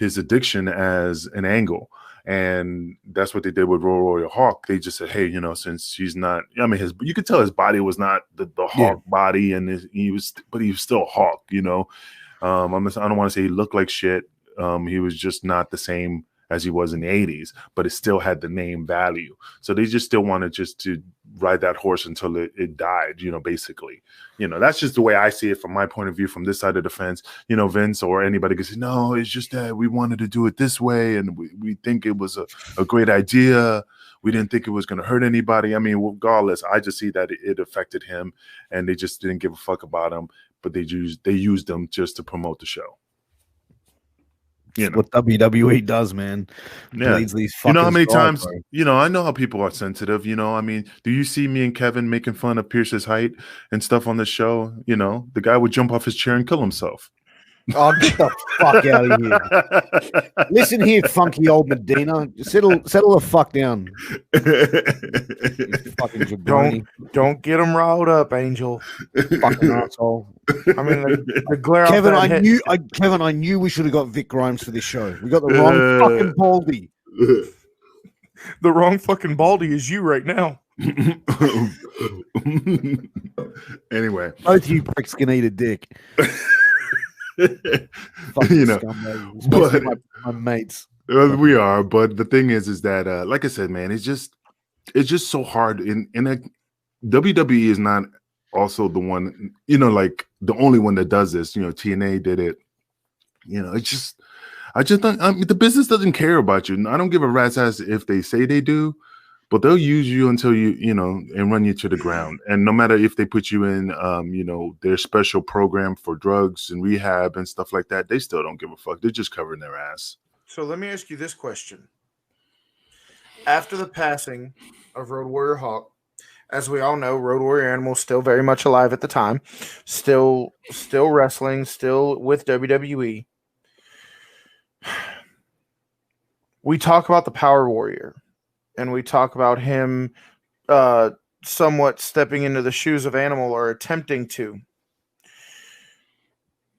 addiction as an angle. And that's what they did with Road Warrior Hawk. They just said, hey, since he's not, I mean, you could tell his body was not the Hawk body, and he was still Hawk, I don't want to say he looked like shit. He was just not the same as he was in the 80s, but it still had the name value. So they just still wanted just to ride that horse until it died, basically. That's just the way I see it from my point of view, from this side of the fence. Vince or anybody could say, no, it's just that we wanted to do it this way, and we think it was a great idea. We didn't think it was going to hurt anybody. I mean, regardless, I just see that it affected him, and they just didn't give a fuck about him. But they used them just to promote the show. What WWE does, man. Bleeds these fuckers how many times, I know how people are sensitive, I mean, do you see me and Kevin making fun of Pierce's height and stuff on the show? The guy would jump off his chair and kill himself. Oh, get the fuck out of here. Listen here, funky old Medina. Settle the fuck down. Fucking jabroni. Don't get him riled up, Angel. Fucking asshole. I mean, the glare. Kevin, I knew we should have got Vic Grimes for this show. We got the wrong fucking Baldy. The wrong fucking Baldy is you right now. Anyway, both you pricks can eat a dick. But my mates. We are, but the thing is that like I said, man, it's just so hard. In WWE is not also the one, like the only one that does this. TNA did it. I just don't. I mean, the business doesn't care about you. I don't give a rat's ass if they say they do, but they'll use you until and run you to the ground. And no matter if they put you in, their special program for drugs and rehab and stuff like that, they still don't give a fuck. They're just covering their ass. So let me ask you this question. After the passing of Road Warrior Hawk, as we all know, Road Warrior Animal still very much alive at the time, still wrestling, still with WWE. We talk about the Power Warrior, and we talk about him somewhat stepping into the shoes of Animal, or attempting to.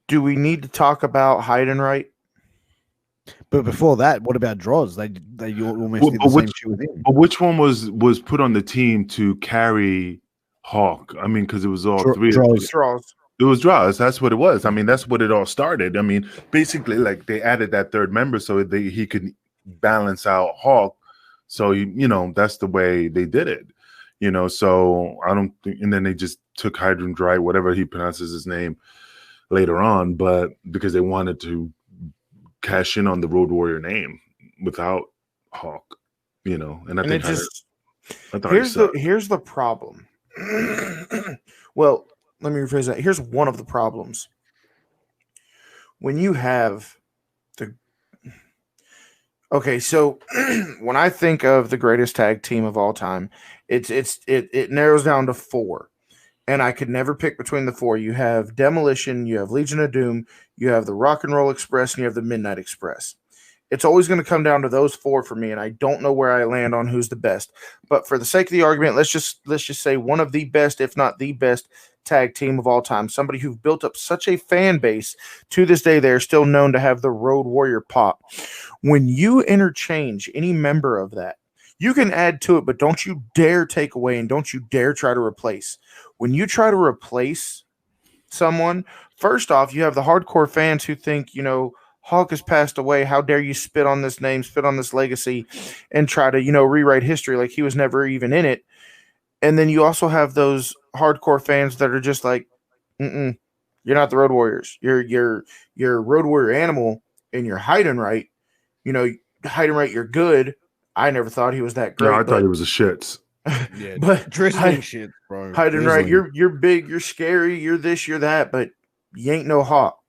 Do we need to talk about Heidenreich? But before that, what about Droz? They almost did the same shit with him. But which one was put on the team to carry Hawk? I mean, because it was all three. Droz. It was Droz. That's what it was. I mean, that's what it all started. I mean, basically, like, they added that third member so he could balance out Hawk. So that's the way they did it. you know. So I don't think, and then they just took Hydrandrite, whatever he pronounces his name, later on, but because they wanted to cash in on the Road Warrior name without Hawk, you know, and I think here's the problem. Well, let me rephrase that. Here's one of the problems. When you have so when I think of the greatest tag team of all time, it narrows down to 4. And I could never pick between the 4. You have Demolition, you have Legion of Doom, you have the Rock and Roll Express, and you have the Midnight Express. It's always going to come down to those 4 for me, and I don't know where I land on who's the best. But for the sake of the argument, let's just say one of the best, if not the best, tag team of all time. Somebody who've built up such a fan base to this day, they're still known to have the Road Warrior pop. When you interchange any member of that, you can add to it, but don't you dare take away and don't you dare try to replace. When you try to replace someone, first off, you have the hardcore fans who think, you know, Hawk has passed away. How dare you spit on this name, spit on this legacy, and try to, you know, rewrite history like he was never even in it. And then you also have those hardcore fans that are just like, you're not the Road Warriors. You're Road Warrior Animal and you're Hydrandrite. You know, Hydrandrite, you're good. I never thought he was that great. No, I thought he was a shits. Yeah, but drizzling shit, bro. Hydrandrite, you're big, you're scary, you're this, you're that, but you ain't no Hawk.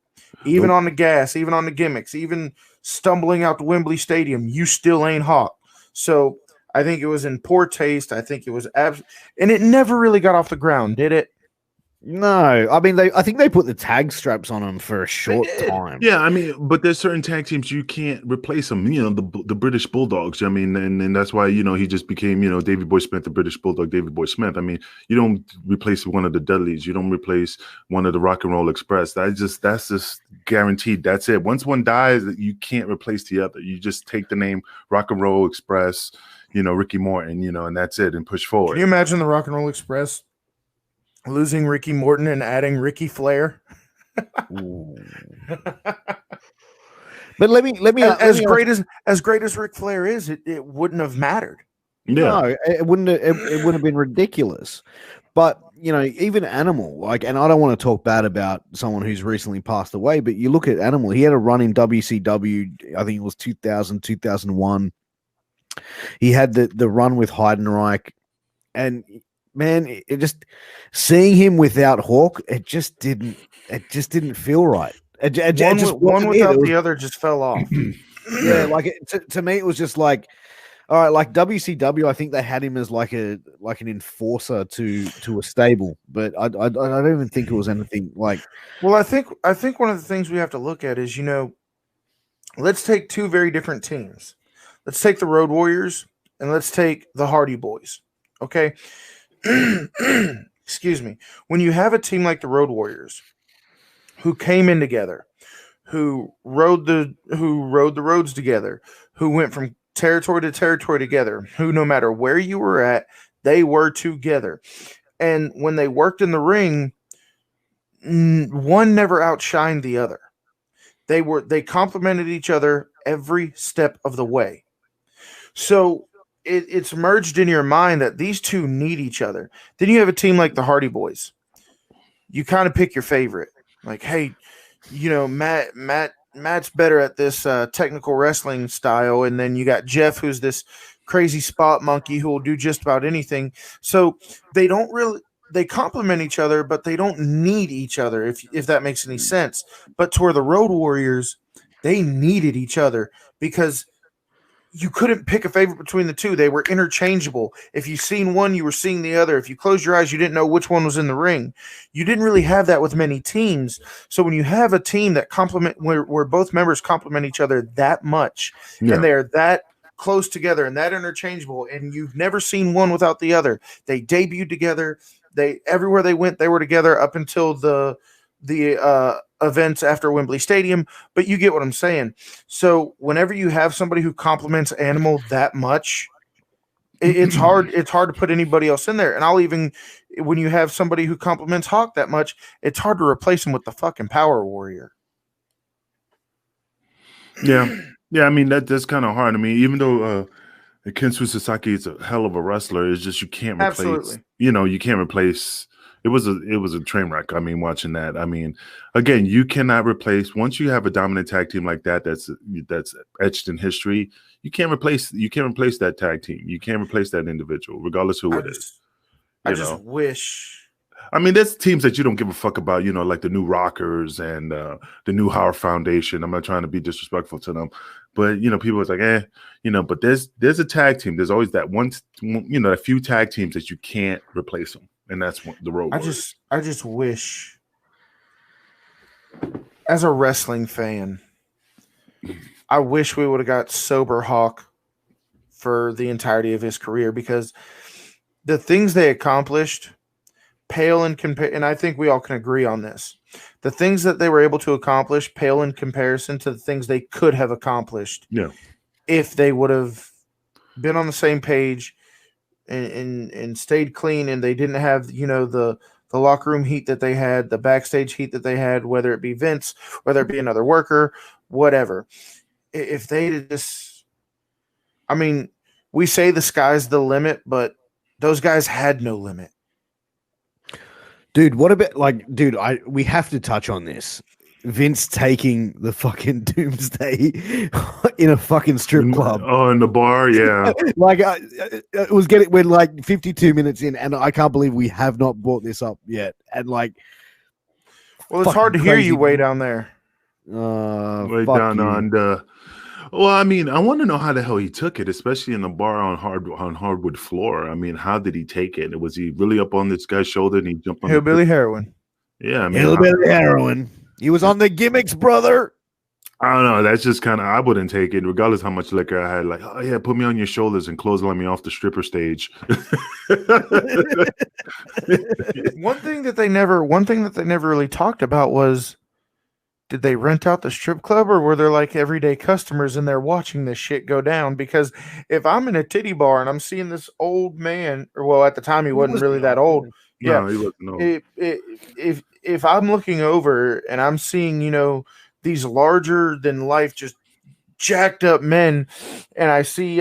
Even on the gas, even on the gimmicks, even stumbling out to Wembley Stadium, you still ain't Hawk. So I think it was in poor taste. I think it was and it never really got off the ground, did it? No, I mean, I think they put the tag straps on them for a short time. Yeah, I mean, but there's certain tag teams you can't replace them. You know, the British Bulldogs. I mean, and that's why, you know, he just became, you know, Davey Boy Smith, the British Bulldog, Davey Boy Smith. I mean, you don't replace one of the Dudleys. You don't replace one of the Rock and Roll Express. That's just guaranteed. That's it. Once one dies, you can't replace the other. You just take the name Rock and Roll Express, you know, Ricky Morton, you know, and that's it, and push forward. Can you imagine the Rock and Roll Express losing Ricky Morton and adding Ricky Flair? But let me as great as Ric Flair is, it wouldn't have mattered. Yeah. No, it wouldn't have been ridiculous. But, you know, even Animal, like, and I don't want to talk bad about someone who's recently passed away, but you look at Animal, he had a run in WCW, I think it was 2000, 2001. He had the run with Heidenreich, and man, it just seeing him without Hawk, it just didn't feel right. One without the other just fell off. Yeah, like to me, it was just like, all right, like WCW. I think they had him as like an enforcer to a stable, but I don't even think it was anything like. Well, I think one of the things we have to look at is, you know, let's take 2 very different teams. Let's take the Road Warriors and let's take the Hardy Boys. Okay. Excuse me. When you have a team like the Road Warriors who came in together, who rode the roads together, who went from territory to territory together, who no matter where you were at, they were together. And when they worked in the ring, one never outshined the other. They complemented each other every step of the way. So it's merged in your mind that these 2 need each other. Then you have a team like the Hardy Boys. You kind of pick your favorite. Like, hey, you know, Matt's better at this technical wrestling style, and then you got Jeff, who's this crazy spot monkey who will do just about anything. So they complement each other, but they don't need each other, if that makes any sense. But toward the Road Warriors, they needed each other because you couldn't pick a favorite between the 2. They were interchangeable. If you seen one, you were seeing the other. If you closed your eyes, you didn't know which one was in the ring. You didn't really have that with many teams. So when you have a team that where both members complement each other that much, and they're that close together and that interchangeable, and you've never seen one without the other. They debuted together. Everywhere they went, they were together up until the events after Wembley Stadium, but you get what I'm saying. So whenever you have somebody who complements Animal that much, it's hard to put anybody else in there. And when you have somebody who complements Hawk that much, it's hard to replace him with the fucking Power Warrior. Yeah. I mean, that's kind of hard. I mean, even though Kensuke Sasaki is a hell of a wrestler. It's just you can't replace. Absolutely. You can't replace. It was a train wreck. I mean, watching that. I mean, again, you cannot replace once you have a dominant tag team like that. That's etched in history. You can't replace that tag team. You can't replace that individual, regardless who it is. I just wish. I mean, there's teams that you don't give a fuck about, like the New Rockers and the New Howard Foundation. I'm not trying to be disrespectful to them, but people was like, but there's a tag team. There's always that one, a few tag teams that you can't replace them, and that's the Road Warriors. I just wish, as a wrestling fan, I wish we would have got sober Hawk for the entirety of his career, because the things they accomplished pale in compare, and I think we all can agree on this. The things that they were able to accomplish pale in comparison to the things they could have accomplished. Yeah. If they would have been on the same page and stayed clean, and they didn't have, the locker room heat that they had, the backstage heat that they had, whether it be Vince, whether it be another worker, whatever. If they just, I mean, we say the sky's the limit, but those guys had no limit. Dude, what about we have to touch on this. Vince taking the fucking Doomsday in a fucking strip club. Oh, in the bar, yeah. We're like 52 minutes in, and I can't believe we have not brought this up yet. And well, it's hard to hear you way down there. Way down on the. Well, I mean, I want to know how the hell he took it, especially in the bar on hardwood floor. I mean, how did he take it? Was he really up on this guy's shoulder and he jumped on Hillbilly heroin? Yeah, I mean, Hillbilly heroin. He was on the gimmicks, brother. I don't know. That's just kind of, I wouldn't take it, regardless how much liquor I had. Like, oh yeah, put me on your shoulders and clothesline me off the stripper stage. One thing that they never really talked about was, did they rent out the strip club, or were there like everyday customers in there watching this shit go down? Because if I'm in a titty bar and I'm seeing this old man, or well, at the time he wasn't really that old. No, he wasn't old. If I'm looking over and I'm seeing, these larger than life, just jacked up men, and I see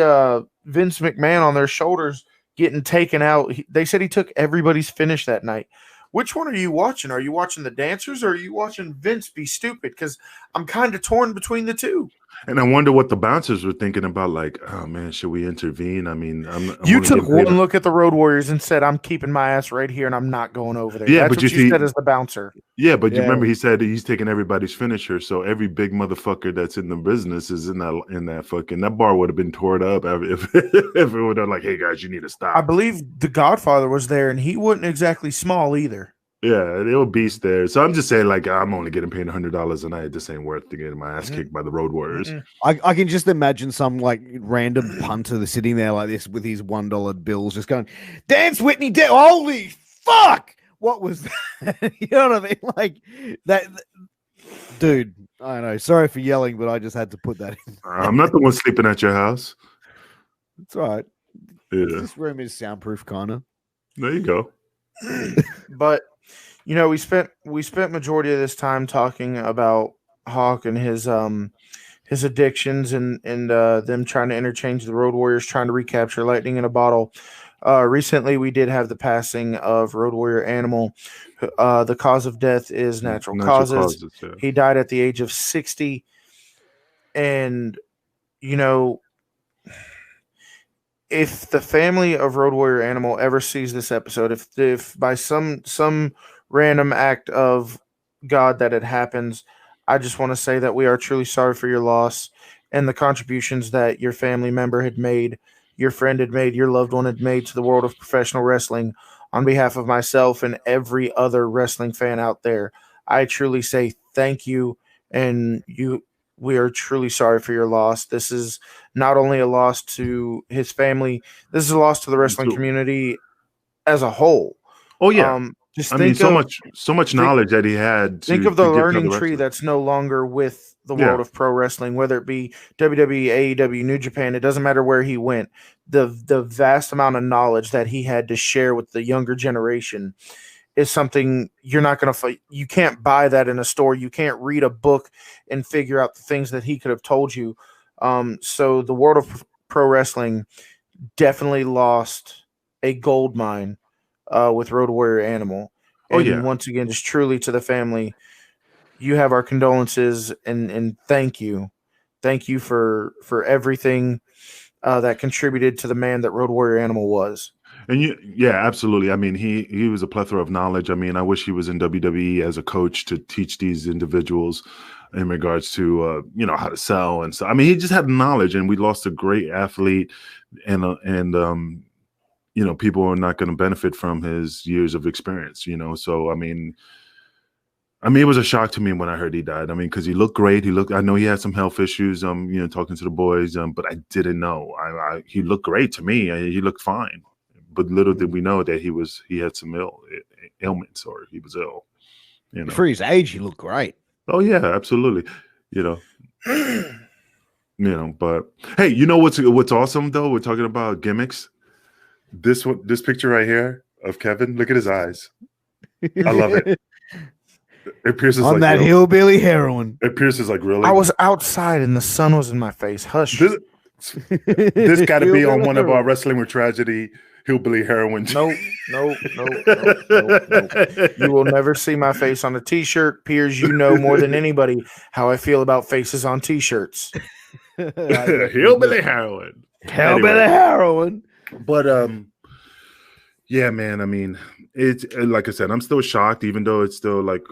Vince McMahon on their shoulders getting taken out. They said he took everybody's finish that night. Which one are you watching? Are you watching the dancers, or are you watching Vince be stupid? Because I'm kind of torn between the two. And I wonder what the bouncers were thinking about, like, oh man, should we intervene? I mean, you took one look at the Road Warriors and said, I'm keeping my ass right here and I'm not going over there. Yeah, that's but what you said as the bouncer. Yeah, but you remember he said he's taking everybody's finisher. So every big motherfucker that's in the business is in that fucking, that bar would have been torn up if it would have like, hey guys, you need to stop. I believe the Godfather was there, and he wasn't exactly small either. Yeah, they were beasts there. So I'm just saying, like, I'm only getting paid $100 a night. This ain't worth to getting my ass kicked by the Road Warriors. I can just imagine some like random punter sitting there like this with his $1 bills, just going, "Dance Whitney, holy fuck! What was that?" You know what I mean? Like that, dude. I don't know. Sorry for yelling, but I just had to put that in. I'm not the one sleeping at your house. It's all right. Yeah. This room is soundproof, kind of. There you go. But we spent majority of this time talking about Hawk and his addictions and them trying to interchange the Road Warriors, trying to recapture lightning in a bottle. Recently, we did have the passing of Road Warrior Animal. The cause of death is natural causes. Yeah. He died at the age of 60. And, if the family of Road Warrior Animal ever sees this episode, if by some random act of God that it happens, I just want to say that we are truly sorry for your loss and the contributions that your family member had made, your friend had made, your loved one had made to the world of professional wrestling. On behalf of myself and every other wrestling fan out there, I truly say thank you, and we are truly sorry for your loss. This is not only a loss to his family, this is a loss to the wrestling community as a whole. Oh yeah. So much knowledge that he had. Think of the learning tree that's no longer with the world of pro wrestling, whether it be WWE, AEW, New Japan. It doesn't matter where he went. The vast amount of knowledge that he had to share with the younger generation is something you're not going to. You can't buy that in a store. You can't read a book and figure out the things that he could have told you. So the world of pro wrestling definitely lost a gold mine with Road Warrior Animal. Oh, And yeah. once again, just truly to the family, you have our condolences and thank you. Thank you for everything that contributed to the man that Road Warrior Animal was. And yeah, absolutely. I mean, he was a plethora of knowledge. I mean, I wish he was in WWE as a coach to teach these individuals in regards to how to sell and so. I mean, he just had knowledge, and we lost a great athlete, and people are not going to benefit from his years of experience. So I mean, it was a shock to me when I heard he died. I mean, because he looked great. I know he had some health issues. Talking to the boys. But I didn't know. He looked great to me. He looked fine. But little did we know that he had some ailments or he was ill. For his age, he looked great. Oh yeah, absolutely. But hey, you know what's awesome though? We're talking about gimmicks. This picture right here of Kevin. Look at his eyes. I love it. It pierces on like that hillbilly heroin. It pierces like really. I was outside and the sun was in my face. Hush. This got to be on one of our Wrestling with Tragedy hillbilly heroin. No. You will never see my face on a t-shirt. Piers, you know more than anybody how I feel about faces on t-shirts. Hillbilly heroin. Hillbilly heroin. But yeah, man. I mean, it's like I said, I'm still shocked, even though it's still like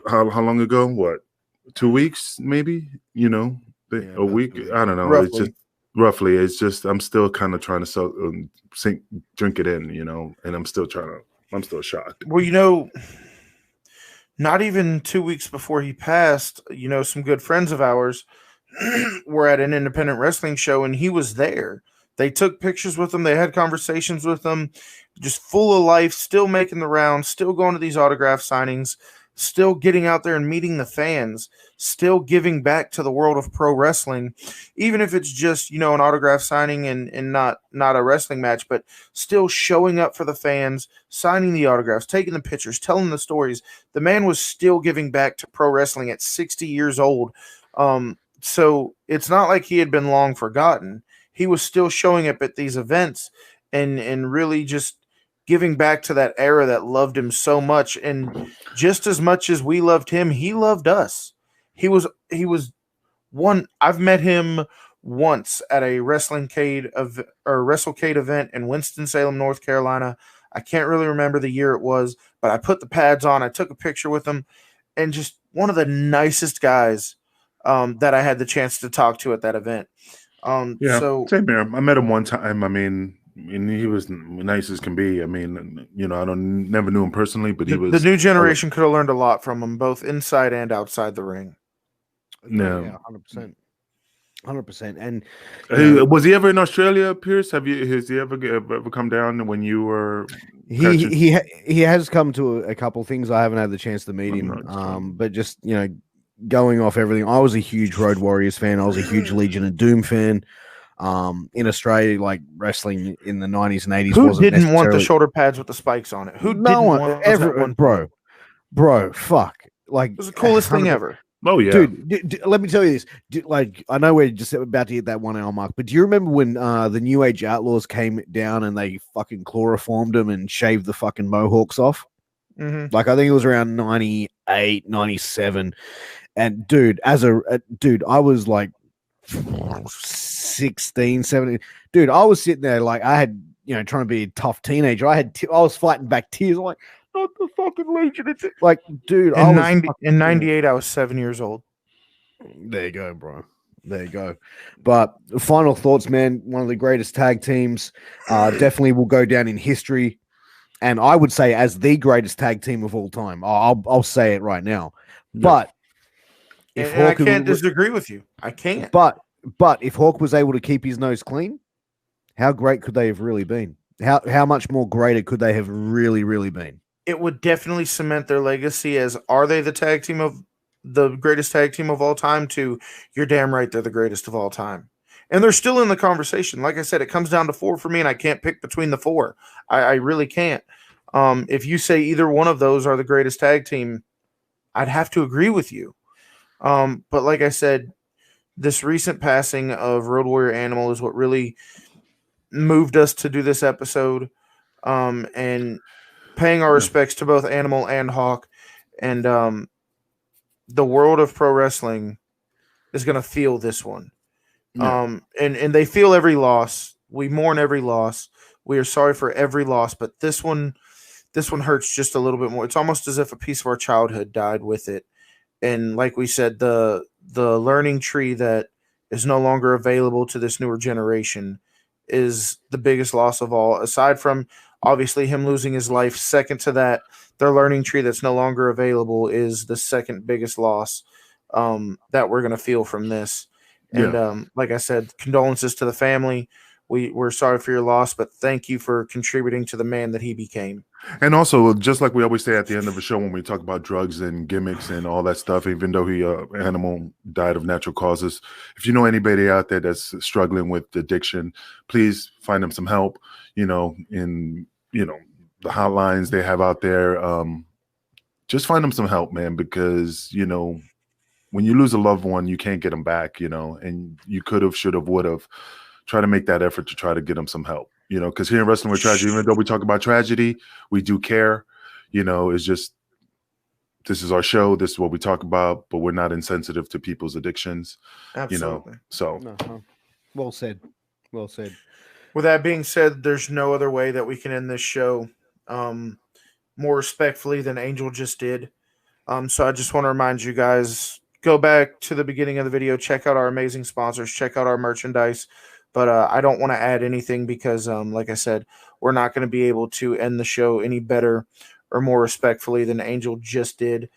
how long ago? What, 2 weeks, maybe? A week? I don't know. Roughly. It's just roughly. It's just I'm still kind of trying to drink it in, and I'm still shocked. Well, not even 2 weeks before he passed, some good friends of ours were at an independent wrestling show, and he was there. They took pictures with him. They had conversations with him, just full of life, still making the rounds, still going to these autograph signings, still getting out there and meeting the fans, still giving back to the world of pro wrestling, even if it's just, an autograph signing and not a wrestling match, but still showing up for the fans, signing the autographs, taking the pictures, telling the stories. The man was still giving back to pro wrestling at 60 years old. So it's not like he had been long forgotten. He was still showing up at these events and really just giving back to that era that loved him so much. And just as much as we loved him, he loved us. He was one. I've met him once at a WrestleCade event in Winston-Salem, North Carolina. I can't really remember the year it was, but I put the pads on. I took a picture with him, and just one of the nicest guys that I had the chance to talk to at that event. So same here. I met him one time. I mean, he was nice as can be. I mean, I never knew him personally, but he was. The new generation could have learned a lot from him, both inside and outside the ring. Yeah, 100%. 100%. And was he ever in Australia, Pierce? Has he ever come down when you were? He has come to a couple things. I haven't had the chance to meet him. But just going off everything, I was a huge Road Warriors fan. I was a huge Legion of Doom fan. In Australia, like wrestling in the 90s and 80s, who didn't want the shoulder pads with the spikes on it? Who no one ever, bro, fuck, like it was the coolest thing ever. Oh yeah, dude, let me tell you this. Like, I know we're just about to hit that 1 hour mark, but do you remember when the New Age Outlaws came down and they fucking chloroformed them and shaved the fucking mohawks off? Mm-hmm. Like, I think it was around 98, 97. And dude, I was like 16, 17. Dude, I was sitting there like I had, trying to be a tough teenager. I was fighting back tears. I'm like, not the fucking Legion. It's like, dude, in 98, I was 7 years old. There you go, bro. There you go. But final thoughts, man. One of the greatest tag teams, definitely will go down in history. And I would say as the greatest tag team of all time. I'll say it right now. Yeah. But I can't disagree with you. I can't. But if Hawk was able to keep his nose clean, how great could they have really been? How much more greater could they have really, really been? It would definitely cement their legacy as, are they the greatest tag team of all time? To, you're damn right, they're the greatest of all time. And they're still in the conversation. Like I said, it comes down to 4 for me, and I can't pick between the 4. I really can't. If you say either one of those are the greatest tag team, I'd have to agree with you. But like I said, this recent passing of Road Warrior Animal is what really moved us to do this episode, and paying our respects to both Animal and Hawk, and the world of pro wrestling is going to feel this one. And they feel every loss. We mourn every loss. We are sorry for every loss, but this one hurts just a little bit more. It's almost as if a piece of our childhood died with it. And like we said, the learning tree that is no longer available to this newer generation is the biggest loss of all. Aside from obviously him losing his life, second to that, their learning tree that's no longer available is the second biggest loss that we're going to feel from this. And like I said, condolences to the family. We're sorry for your loss, but thank you for contributing to the man that he became. And also, just like we always say at the end of the show when we talk about drugs and gimmicks and all that stuff, even though Animal died of natural causes, if you know anybody out there that's struggling with addiction, please find them some help. In the hotlines they have out there, just find them some help, man, because when you lose a loved one, you can't get them back. And you could have, should have, would have. Try to make that effort to try to get them some help, because here in Wrestling with Tragedy, even though we talk about tragedy, we do care. It's just, this is our show. This is what we talk about, but we're not insensitive to people's addictions. Absolutely. So well said. Well said. With that being said, there's no other way that we can end this show more respectfully than Angel just did. So I just want to remind you guys, go back to the beginning of the video, check out our amazing sponsors, check out our merchandise. But I don't want to add anything because, like I said, we're not going to be able to end the show any better or more respectfully than Angel just did.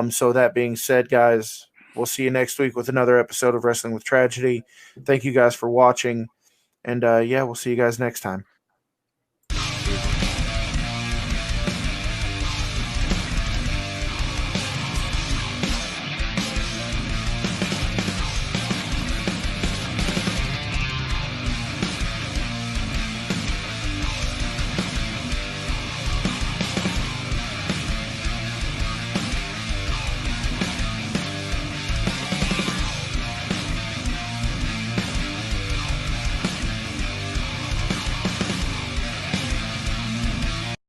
So that being said, guys, we'll see you next week with another episode of Wrestling with Tragedy. Thank you guys for watching. And, we'll see you guys next time.